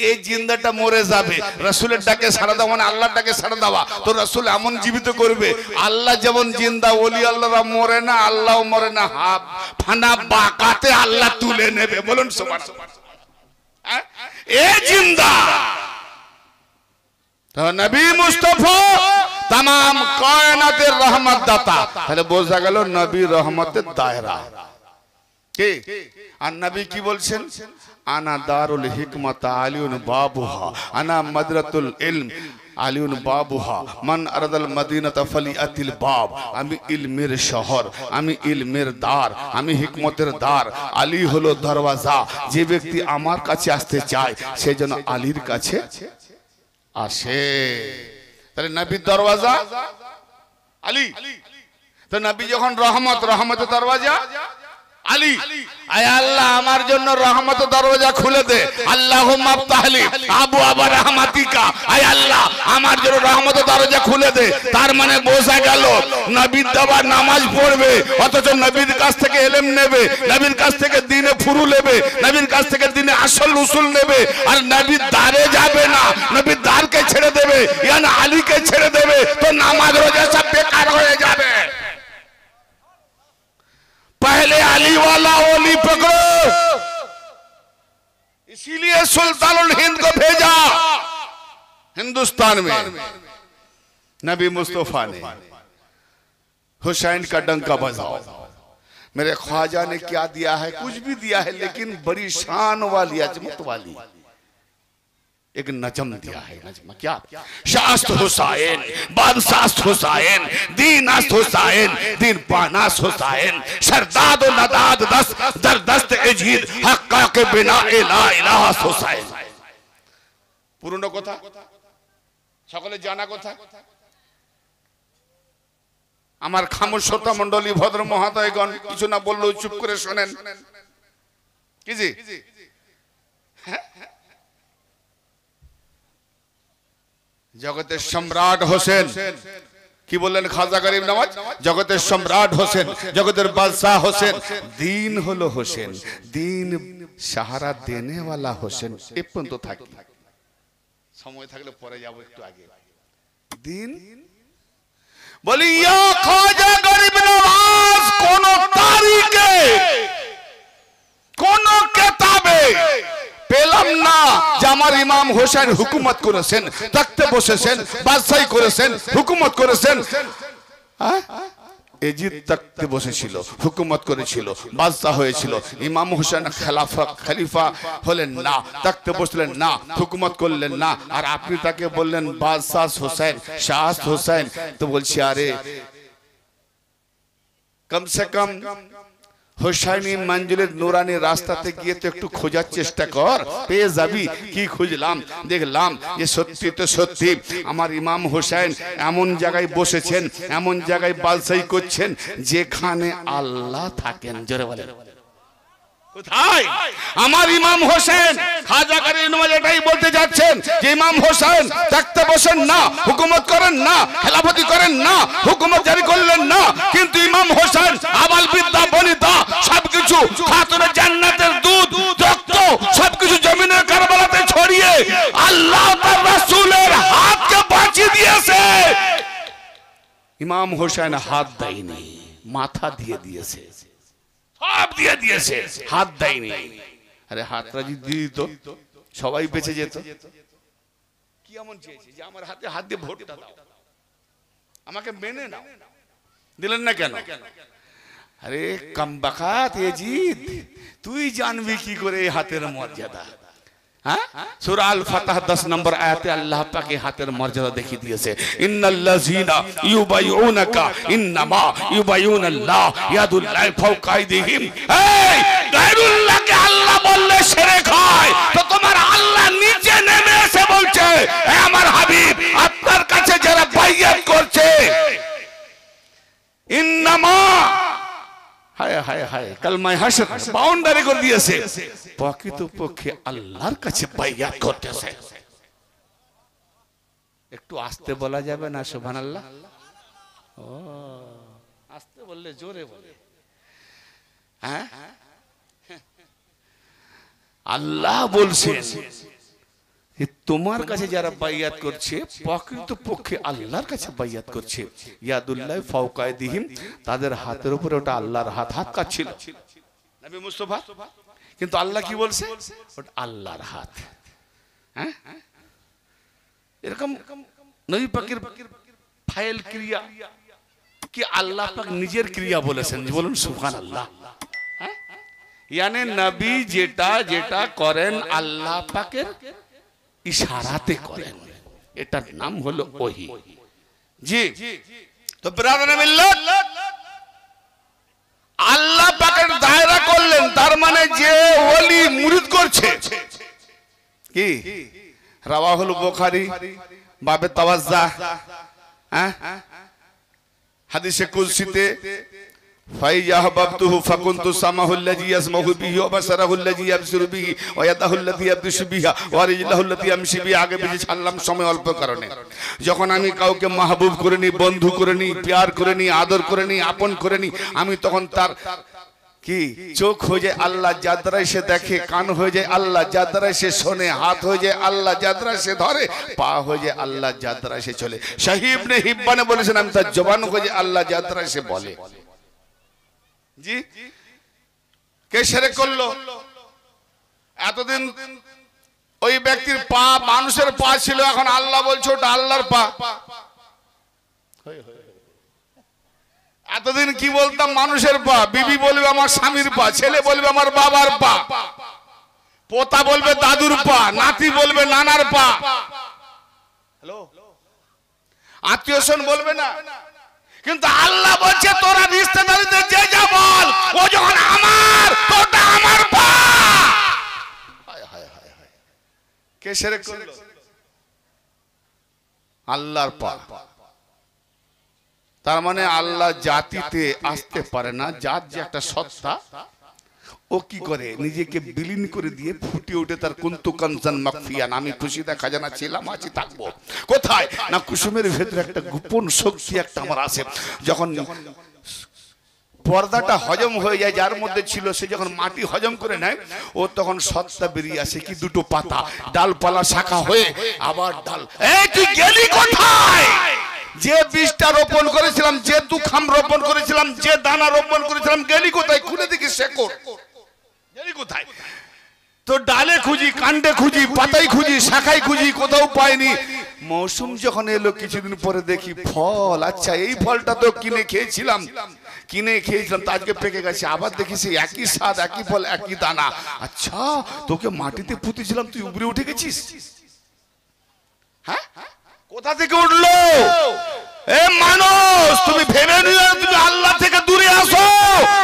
[SPEAKER 1] এই জিন্দাটা মরে যাবে, রাসূলের ডাকে সাড়া দাও মানে আল্লাহর ডাকে সাড়া দেওয়া। তো রাসূল এমন জীবিত করবে, আল্লাহ যেমন জিন্দা, ওলি আল্লাহরা মরে না, আল্লাহও মরে না, হাফ ফানা বাকাতে আল্লাহ তুলে নেবে। বলুন সুবহানাল্লাহ। হ্যাঁ, এই জিন্দা। তো নবী মুস্তাফা तमाम कायनातेर रहमत दाता। তাহলে বোঝা গেল নবী রহমতের দায়রা কে। আর নবী কি বলছেন? আনা দারুল হিকমত আলিউন বাবুহা, আনা মাদরাতুল ইলম আলিউন বাবুহা, মান আরাদাল মদিনাতা ফালিয়াতিল বাব। আমি ইলমের শহর, আমি ইলমের দ্বার, আমি হিকমতের দ্বার। আলী হলো দরওয়াজা। যে ব্যক্তি আমার কাছে আসতে চায়, সে যেন আলীর কাছে আসে। তাহলে নবীর দরওয়াজা আলী। তো নবী যখন রহমত, রহমতের দরওয়াজা আলী, আয় আল্লাহ আমার জন্য রহমতের দরজা খুলে দে, আল্লাহুম্মা আফতাহলি আবওয়াবা রাহমাতিকা, আয় আল্লাহ আমার জন্য রহমতের দরজা খুলে দে। তার মানে বোঝা গেল নবীর দেওয়া নামাজ পড়বে, অথচ নবীর কাছ থেকে ইলম নেবে, নবীর কাছ থেকে দ্বীনে ফুরু নেবে, নবীর কাছ থেকে দ্বীনে আসল উসুল নেবে, আর নবীর দ্বারে যাবে না, নবীর দ্বারকে ছেড়ে দেবে, ইয়ানি আলীকে ছেড়ে দেবে, তো নামাজ রোজা সব বেকার হয়ে যাবে। पहले अली वाला ओली पकड़ो, इसीलिए सुल्तानुल हिंद को भेजा हिंदुस्तान में नबी मुस्तफा ने, हुसैन का डंका बजाओ। मेरे ख्वाजा ने क्या दिया है? कुछ भी दिया है, लेकिन बड़ी शान वाली अजमत वाली एक नजम दिया है। नजम क्या? शास्त हुसैन, बादशाह हुसैन, दीनास्त हुसैन, दीन पानास हुसैन, शरदाद नदाद दस दरदस्त एजीद हक्का के बिना ला इलाहा हुसैन। পুরনো কথা, সকলে জানা কথা। আমার খামোশ শ্রোতা মণ্ডলী, ভদ্র মহোদয়গণ, কিছু না বললেও চুপ করে শোনেন। কি জি? জগতের সম্রাট হোসেন কি বললেন খাজা গরিব নওয়াজ? জগতের সম্রাট হোসেন, জগতের বাদশাহ হোসেন, দিন হলো হোসেন, দিন সাহারা দেনে वाला হোসেন। এই পর্যন্ত থাকি, সময় থাকলে পরে যাব একটু আগে। দিন বলি ইয়া খাজা গরিব নওয়াজ, কোন তারিখে কোন কিতাবে পেলাম না যে আমার ইমাম হোসেন হুকুমত করেছেন, তাকতে বসেছেন, বাদশাহী করেছেন, হুকুমত করেছেন। এজিদ তাকতে বসেছিল, হুকুমত করেছিল, বাদশাহ হয়েছিল। ইমাম হোসেন খলিফা হলেন না, তাকতে বসলেন না, হুকুমত করলেন না, আর আপনি তাকে বললেন বাদশাহ হোসেন, শাহ হোসেন। তো বলছি আরে কমসে কম হোসাইনি মঞ্জিলের নুরানি রাস্তাতে গিয়ে তো একটু খোঁজার চেষ্টা কর, পেয়ে যাবি। কি খুঁজলাম, দেখলাম যে সত্যি তো সত্যি আমার ইমাম হোসেন এমন জায়গায় বসেছেন, এমন জায়গায় বাদশাহী করছেন যেখানে আল্লাহ থাকেন। জোরে বলেন কোথায়? আমার ইমাম হোসেন। খাজা গরিব নওয়াজ এটাই বলতে যাচ্ছেন যে ইমাম হোসেন তাকতে বসেন না, হুকুমত করেন না, খেলাফতি করেন না, হুকুমত জারি করলেন না, কিন্তু ইমাম হোসেন আবাল বিদ্যা বনিতা সবকিছু, খাতুনে জান্নাতের দুধ রক্ত সবকিছু জমিনের কারবালাতে ছড়িয়ে আল্লাহ তার রাসূলের হাতকে বাঁচিয়ে দিয়েছে। ইমাম হোসেন হাত দেয়নি, মাথা দিয়ে দিয়েছে, সব দিয়ে দিয়েছে, হাত দেয়নি। আরে হাতটা যদি দিয়ে দিত সবাই বেঁচে যেত। কি এমন চেয়েছে যে আমার হাতে হাত দিয়ে ভোটটা দাও, আমাকে মেনে নাও? দিলেন না কেন? আরে কামবাখাত এজিদ, তুই জানবি কি করে এই হাতের মর্যাদা? হ্যাঁ, সূরা আল ফাতহ 10 নম্বর আয়াতে আল্লাহ পাক এই হাতের মর্যাদা দেখিয়ে দিয়েছে। ইন্নাল্লাযীনা ইউবাইউনাকা ইন্নামা ইউবাইউনাল্লাহ ইয়াদুল্লাহি ফাওকা আইদিহিম। এই গায়রুল্লাহকে আল্লাহ বললে শিরক হয়, তো তোমার আল্লাহ নিচে নেমে এসে বলছে হে আমার হাবিব, আপনার কাছে যারা বাইয়াত করছে, ইন্নামা, হায় হায় হায়, কালমায়ে হাশর বাউন্ডারি করে দিয়েছে, প্রকৃতপক্ষে আল্লাহর কাছে বাইয়াত করতেছে। একটু আস্তে বলা যাবে না? সুবহানাল্লাহ। ও আস্তে বললে জোরে বলে। হ্যাঁ, আল্লাহ বলছেন তোমার কাছে যারা বাইয়াত করছে প্রকৃতপক্ষে আল্লাহর কাছে বাইয়াত করছে। ইয়াদুল্লাহি ফাওকা আইদিহিম, তাদের হাতের উপরে ওটা আল্লাহর হাত, হাত কাচ্ছিল নবী মুস্তাফা, কিন্তু আল্লাহ কি বলছে? ওটা আল্লাহর হাত। হ্যাঁ, এরকম নবী পাকের ফাইল ক্রিয়া কি আল্লাহ পাক নিজের ক্রিয়া বলেছেন। বলুন সুবহানাল্লাহ। হ্যাঁ, ইয়ানি নবী যেটা যেটা করেন আল্লাহ পাকের ইশারাতে করেন, এটার নাম হলো ওহী। জি, তো ব্রাদার মিল্লাত, আল্লাহ পাকের দায়রা করলেন, তার মানে যে ওলি মুরিদ করছে কি রাওয়াহুল বুখারী বাবে তাওয়াজ্জুহ, হ্যাঁ, হাদিসে কুদসিতে فإذا أحببته فكنت سمعه الذي يسمع به وبصره الذي يبصر به ويده التي يبطش بها ورجله التي يمشي بها। আগে বেশি ছাড়লাম সময় অল্প কারণে। যখন আমি কাউকে মাহবুব করে নি, বন্ধু করে নি, প্যার করে নি, আদর করে নি, আপন করে নি, আমি তখন তার কি চোখ হয়ে যায় আল্লাহ যার দ্বারা সে দেখে, কান হয়ে যায় আল্লাহ যার দ্বারা সে শোনে, হাত হয়ে যায় আল্লাহ যার দ্বারা সে ধরে, পা হয়ে যায় আল্লাহ যার দ্বারা সে চলে। শাহীহ ইবনে হিব্বানে বলেছেন আমি তার জবান হয়ে যায় আল্লাহ যার দ্বারা সে বলে। জি, কে শিরক করলো? এতদিন ওই ব্যক্তির পা মানুষের পা ছিল, এখন আল্লাহ বলছে ওটা আল্লাহর পা। এতদিন কি বলতাম মানুষের পা, বিবি বলবে আমার স্বামীর পা, ছেলে বলবে আমার বাবার পা, পোতা বলবে দাদুর পা, নাতি বলবে নানার পা, হ্যালো আত্মীয়স্বজন বলবে না। কিন্তু আল্লাহ বলছে তোরা রিশতেদারিতে যে যা বল, ও যখন আমার তোটা আমার পা। হায় হায় হায় হায়, কে শিরক করলো? আল্লাহর পা। তার মানে আল্লাহ জাতিতে আসতে পারে না, জাত যে একটা সত্তা, ও কি করে নিজেকে বিলীন করে দিয়ে ফুটে ওঠে তার কুনতু কানজান মাখফিয়ান, আমি খুশিদা খাজানা ছিলাম আছি থাকবো। কোথায় না কুসুমের ভেতরে একটা গোপন শক্তি একটা আমার আছে। যখন পর্দাটা হজম হয়ে যায় যার মধ্যে ছিল, সে যখন মাটি হজম করে নেয়, ও তখন সত্তা বেরিয়ে আসে কি দুটো পাতা, ডালপালা শাখা হয়ে আবার ডাল। এই তুই গেলি কোথায়? যে বীজটা রোপণ করেছিলাম, যে তুখাম রোপণ করেছিলাম, যে দানা রোপণ করেছিলাম, গেলি কোথায়? খুলে দেখি শেকড়, গেলি কোথায়? তো ডালে খুঁজি, কাণ্ডে খুঁজি, পাতায় খুঁজি, শাখায় খুঁজি, কোথাও পাইনি। মৌসুম যখন এলো কিছুদিন পরে দেখি ফল, আচ্ছা এই ফলটা তো কিনে খেয়েছিলাম তো আজকে পেকে গেছে। আবার দেখি সেই একই স্বাদ, একই ফল, একই দানা। আচ্ছা তোকে মাটিতে পুঁতেছিলাম, তুই উপরে উঠে গেছিস। হ্যাঁ, কোথা থেকে উঠলো? এ মানুষ, তুমি ভেবে নিও তুমি আল্লাহ থেকে দূরে আসো।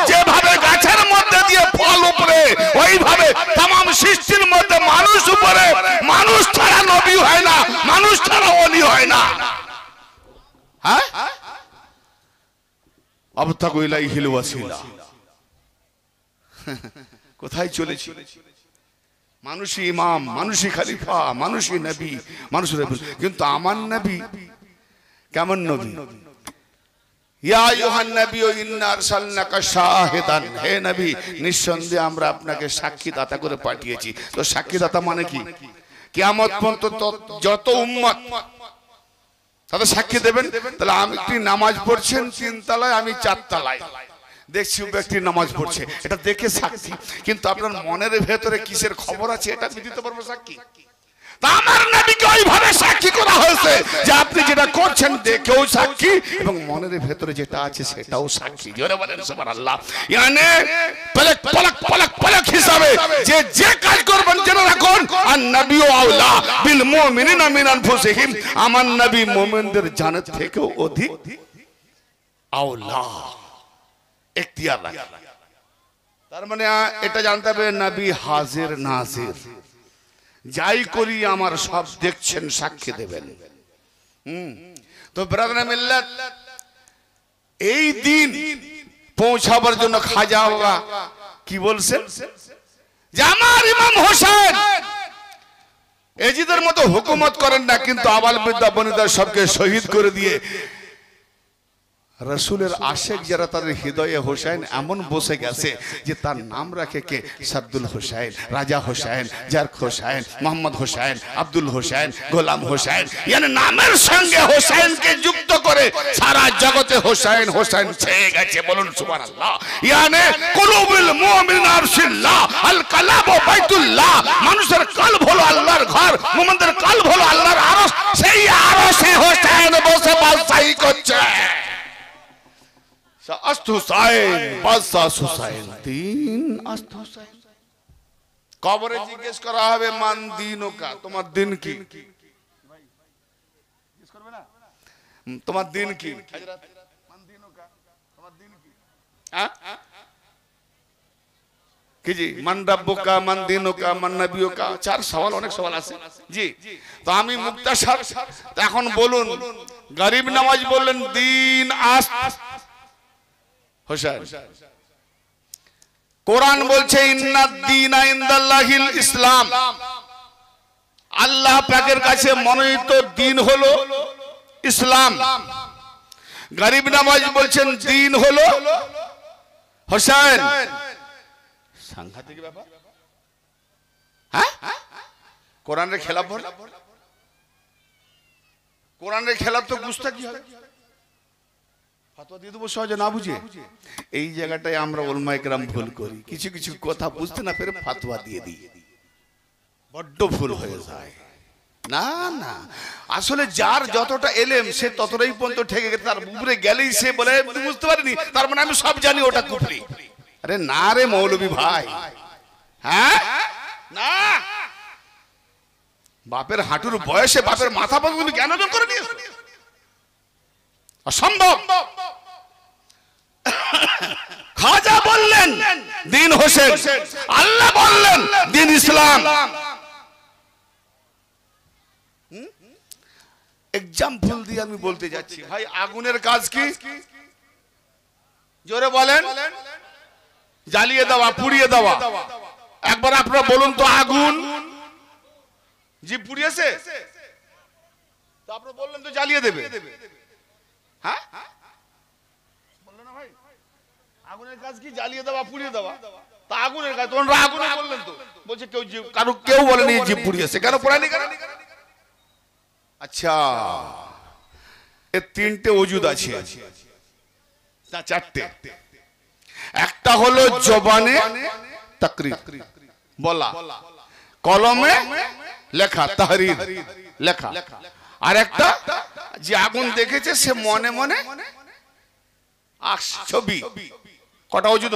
[SPEAKER 1] যেভাবে গাছের মধ্যে দিয়ে ফল উপরে, ওইভাবে तमाम সৃষ্টির মধ্যে মানুষ উপরে। মানুষ ছাড়া নবী হয় না, মানুষ ছাড়া ওলি হয় না। হ্যাঁ, আবতাগু ইলাইহিল ওয়াসিলা। কোথায় চলেছি? মানুষই ইমাম, মানুষই খলিফা, মানুষই নবী, মানুষের। কিন্তু আমার নবী কেমন নবী? ইয়া আইয়ুহান নবী ইন্না আরসালনাকা শাহিদান, হে নবী নিঃসন্দেহে আমরা আপনাকে সাক্ষীদাতা করে পাঠিয়েছি। তো সাক্ষীদাতা মানে কি? কিয়ামত পর্যন্ত যত উম্মত তাদের সাক্ষী দেবেন। তাহলে আপনি নামাজ পড়ছেন 3 তলায়, আমি 4 তলায়, দেখছি ব্যক্তি নামাজ পড়ছে, এটা দেখে সাক্ষী। কিন্তু আপনার মনের ভেতরে কিসের খবর আছে এটা আমি দিতে পারবো সাক্ষী? তা আমার নবীকে ওইভাবে সাক্ষী করা হয়েছে যে আপনি যেটা করছেন দেখেও সাক্ষী এবং মনের ভেতরে যেটা আছে সেটাও সাক্ষী। জোরে বলেন সুবহানাল্লাহ। মানে পলক পলক পলক পলক হিসাবে যে যে কাজ করবেন জেনে রাখুন, আর নবী আউলা বিল মুমিনিনা মিন আনফুসিহিম, আমার নবী মুমিনদের জানের থেকেও অধিক আউলা, এখতিয়ার রাখে। তার মানে এটা জানতে হবে নবী হাজির নাজির, যাই করি আমার সব দেখছেন, সাক্ষী দেবেন। তো ব্রাদার মিল্লাত, এই দিন পৌঁছাবার জন্য খাজা বাবা কি বলছেন যে আমার ইমাম হোসেন এজিদের মতো হুকুমত করেন না, কিন্তু আবাল বৃদ্ধা বনিতা সবকে শহীদ করে দিয়ে রসুলের আশেক যারা তাদের হৃদয়ে হোসেন এমন বসে গেছে যে তার নাম রাখে কে সাদ্দুল হোসেন, রাজা হোসেন, জারক হোসেন, মোহাম্মদ হোসেন, আব্দুল হোসেন, গোলাম হোসেন, মানে নামের সঙ্গে হোসেনকে যুক্ত করে সারা জগতে হোসেন হোসেন ছেয়ে গেছে। বলুন সুবহানাল্লাহ। মানে কুলুবুল মুমিনিনা আরশিল্লাহ, আল কালাবু বাইতুল্লাহ, মানুষের কলব হলো আল্লাহর ঘর, মুমিনদের কলব হলো আল্লাহর আরশ। সেই আরশে হোসেন বসে বাদশাহী করছে। কবরে জিজ্ঞেস করা হবে মান দিনুকা, তোমার দিন কি? তোমার দিন কি? কি জি মান রাব্বুকা মান দিনুকা মান নবিয়ুকা, 4 সওয়াল, অনেক সওয়াল আছে জি। তো আমি মুক্তাসার এখন বলুন, গরিব নওয়াজ বললেন দিন আস, হোসেন। কোরআন বলছে ইন্নাদ-দীনা ইনদাল্লাহিল ইসলাম, আল্লাহ পাকের কাছে মনোনীত দিন হলো ইসলাম। গরিব নওয়াজ বলছেন দিন হলো হোসেন। সাংঘাতিক ব্যাপার। হ্যাঁ, কোরআনের খেলাফ বল, কোরআনের খেলাফ তো বুঝতে কি হবে? ফতোয়া দিয়ে দেবো সহজে না বুঝে। এই জায়গাটায় আমরা উলামায়ে কেরাম ভুল করি, কিছু কিছু কথা বুঝতে না পেরে ফতোয়া দিয়ে দিই, বড্ড ভুল হয়ে যায়। না না, আসলে যার যতটা এলেম সে ততটাই পর্যন্ত ঠেকে গেছে, তার উপরে গেলেই সে বলে বুঝতে পারিনি, তার মানে আমি সব জানি, ওটা কুফরি। আরে না রে মৌলবী ভাই, হ্যাঁ না, বাপের হাঁটুর বয়সে বাপের মাথা পর্যন্ত জ্ঞান অর্জন করে নিয়েছে, অসম্ভব। খাজা বললেন দিন হোসেন, আল্লাহ বললেন দিন ইসলাম। এক্সাম্পল দিয়ে আমি বলতে যাচ্ছি ভাই, আগুনের কাজ কি? জোরে বলেন। জ্বালিয়ে দেওয়া, পুড়িয়ে দেওয়া। একবার আপনারা বলুন তো, আগুন জীব পুড়িয়েছে তো আপনারা বললেন তো জ্বালিয়ে দেবে, হ্যাঁ বললেন না ভাই? আগুনের কাজ কি? জ্বালিয়ে দেওয়া, পুড়িয়ে দেওয়া। তা আগুনের কাজ তোমরা আগুনে বললেন তো, বলছে কেউ কারো কেউ বলেনি জীব পুড়িয়েছে। কেন পোড়ায়নি? কেন? আচ্ছা, এর তিনটে ওজুদ আছে না চারটে। একটা হলো জবানে তাকরীর বলা, কলমে লেখা তাহরীর লেখা, আর একটা যে আগুন দেখেছে সে মনে মনে ছবি। কটা ওজুদ?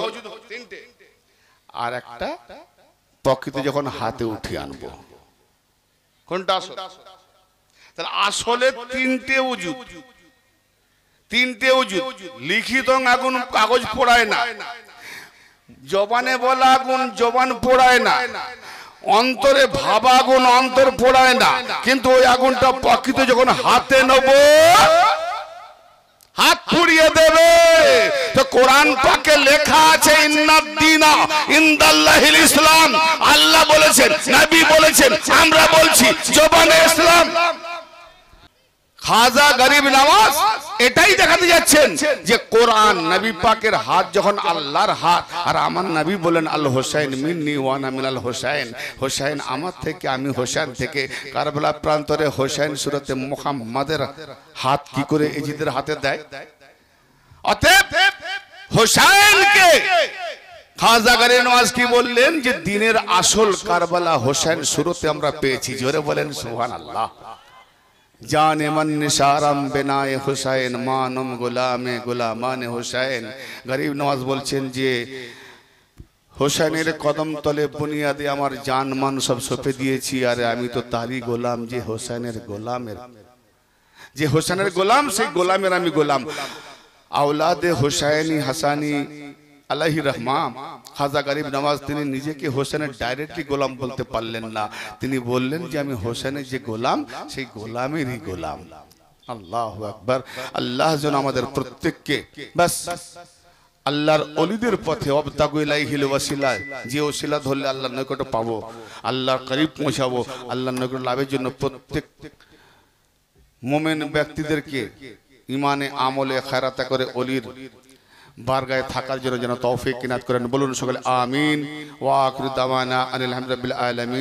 [SPEAKER 1] তিনটে। আর একটা প্রকৃতি যখন হাতে উঠিয়ে আনবো, কোনটা আসল? তাহলে আসলে তিনটে ওজুদ, তিনটে ওজুদ। লিখিত আগুন কাগজ পোড়ায় না, জবানে বলা আগুন জবান পোড়ায় না, অন্তরে ভাবা আগুন অন্তর পোড়ায় না, কিন্তু ওই আগুনটা প্রকৃত যখন হাতে নেব হাত পুড়িয়ে দেবে। তো কোরআন পাকে লেখা আছে ইন্নাদ-দীনা ইনদাল্লাহিল ইসলাম। আল্লাহ বলেছেন, নবী বলেছেন, আমরা বলছি জবানে ইসলাম। খাজা গরিব নওয়াজ এটাই দেখাতে যাচ্ছেন যে কোরআন নবী পাকের হাত যখন আল্লাহর হাত, আর আমার নবী বলেন আল হোসাইন মিন্নি ওয়া আনা মিনাল হোসাইন, হোসাইন আমার থেকে, আমি হোসেন থেকে। কারবালা প্রান্তরে হোসেন সূরতে মুহাম্মাদের হাত কি করে এজিদের হাতে দেয়? অতএব হোসেনকে খাজা গরিব নওয়াজ কি বললেন যে দিনের আসল কারবালা হোসেন সূরতে আমরা পেয়েছি। জোরে বলেন সুবহানাল্লাহ। জানে मन निशारम बेनाए हुसैन मानम गुलामे गुलामाने हुसैन। गरीब नवाज বলছেন যে হোসেনের কদম তলে বুনিয়াদে আমার জান মান সব সঁপে দিয়েছি, আর আমি তো তারই গোলাম, যে হোসেনের গোলামের, যে হোসেনের গোলাম, সেই গোলামের আমি গোলাম। আওলাদে হোসেনি হাসানি আলাইহি রহমান খাজা গরিব নওয়াজ তিনি নিজেকে হোসেনের ডাইরেক্টলি গোলাম বলতে পারলেন না, তিনি বললেন যে আমি হোসেনের যে গোলাম সেই গোলামেরই গোলাম। আল্লাহু আকবার। আল্লাহ যেন আমাদের প্রত্যেককে বাস আল্লাহর ওলিদের পথে অবতাগু ইলাইহিল ওয়াসিলা, যে ওসিলা ধরলে আল্লাহর নিকটে পাবো, আল্লাহর করিব পৌঁছাবো, আল্লাহর নিকট লাভের জন্য প্রত্যেক মুমিন ব্যক্তিদেরকে ইমানে আমলে খায়রাতে করে ওলির বারগায়ে থাকার জন্য যেন তৌফিক ইনাত করেন। বলুন সকলে আমিন। ওয়া আখিরু দাওয়ানা আনিল হামদুলিল্লাহি রাব্বিল আলামিন।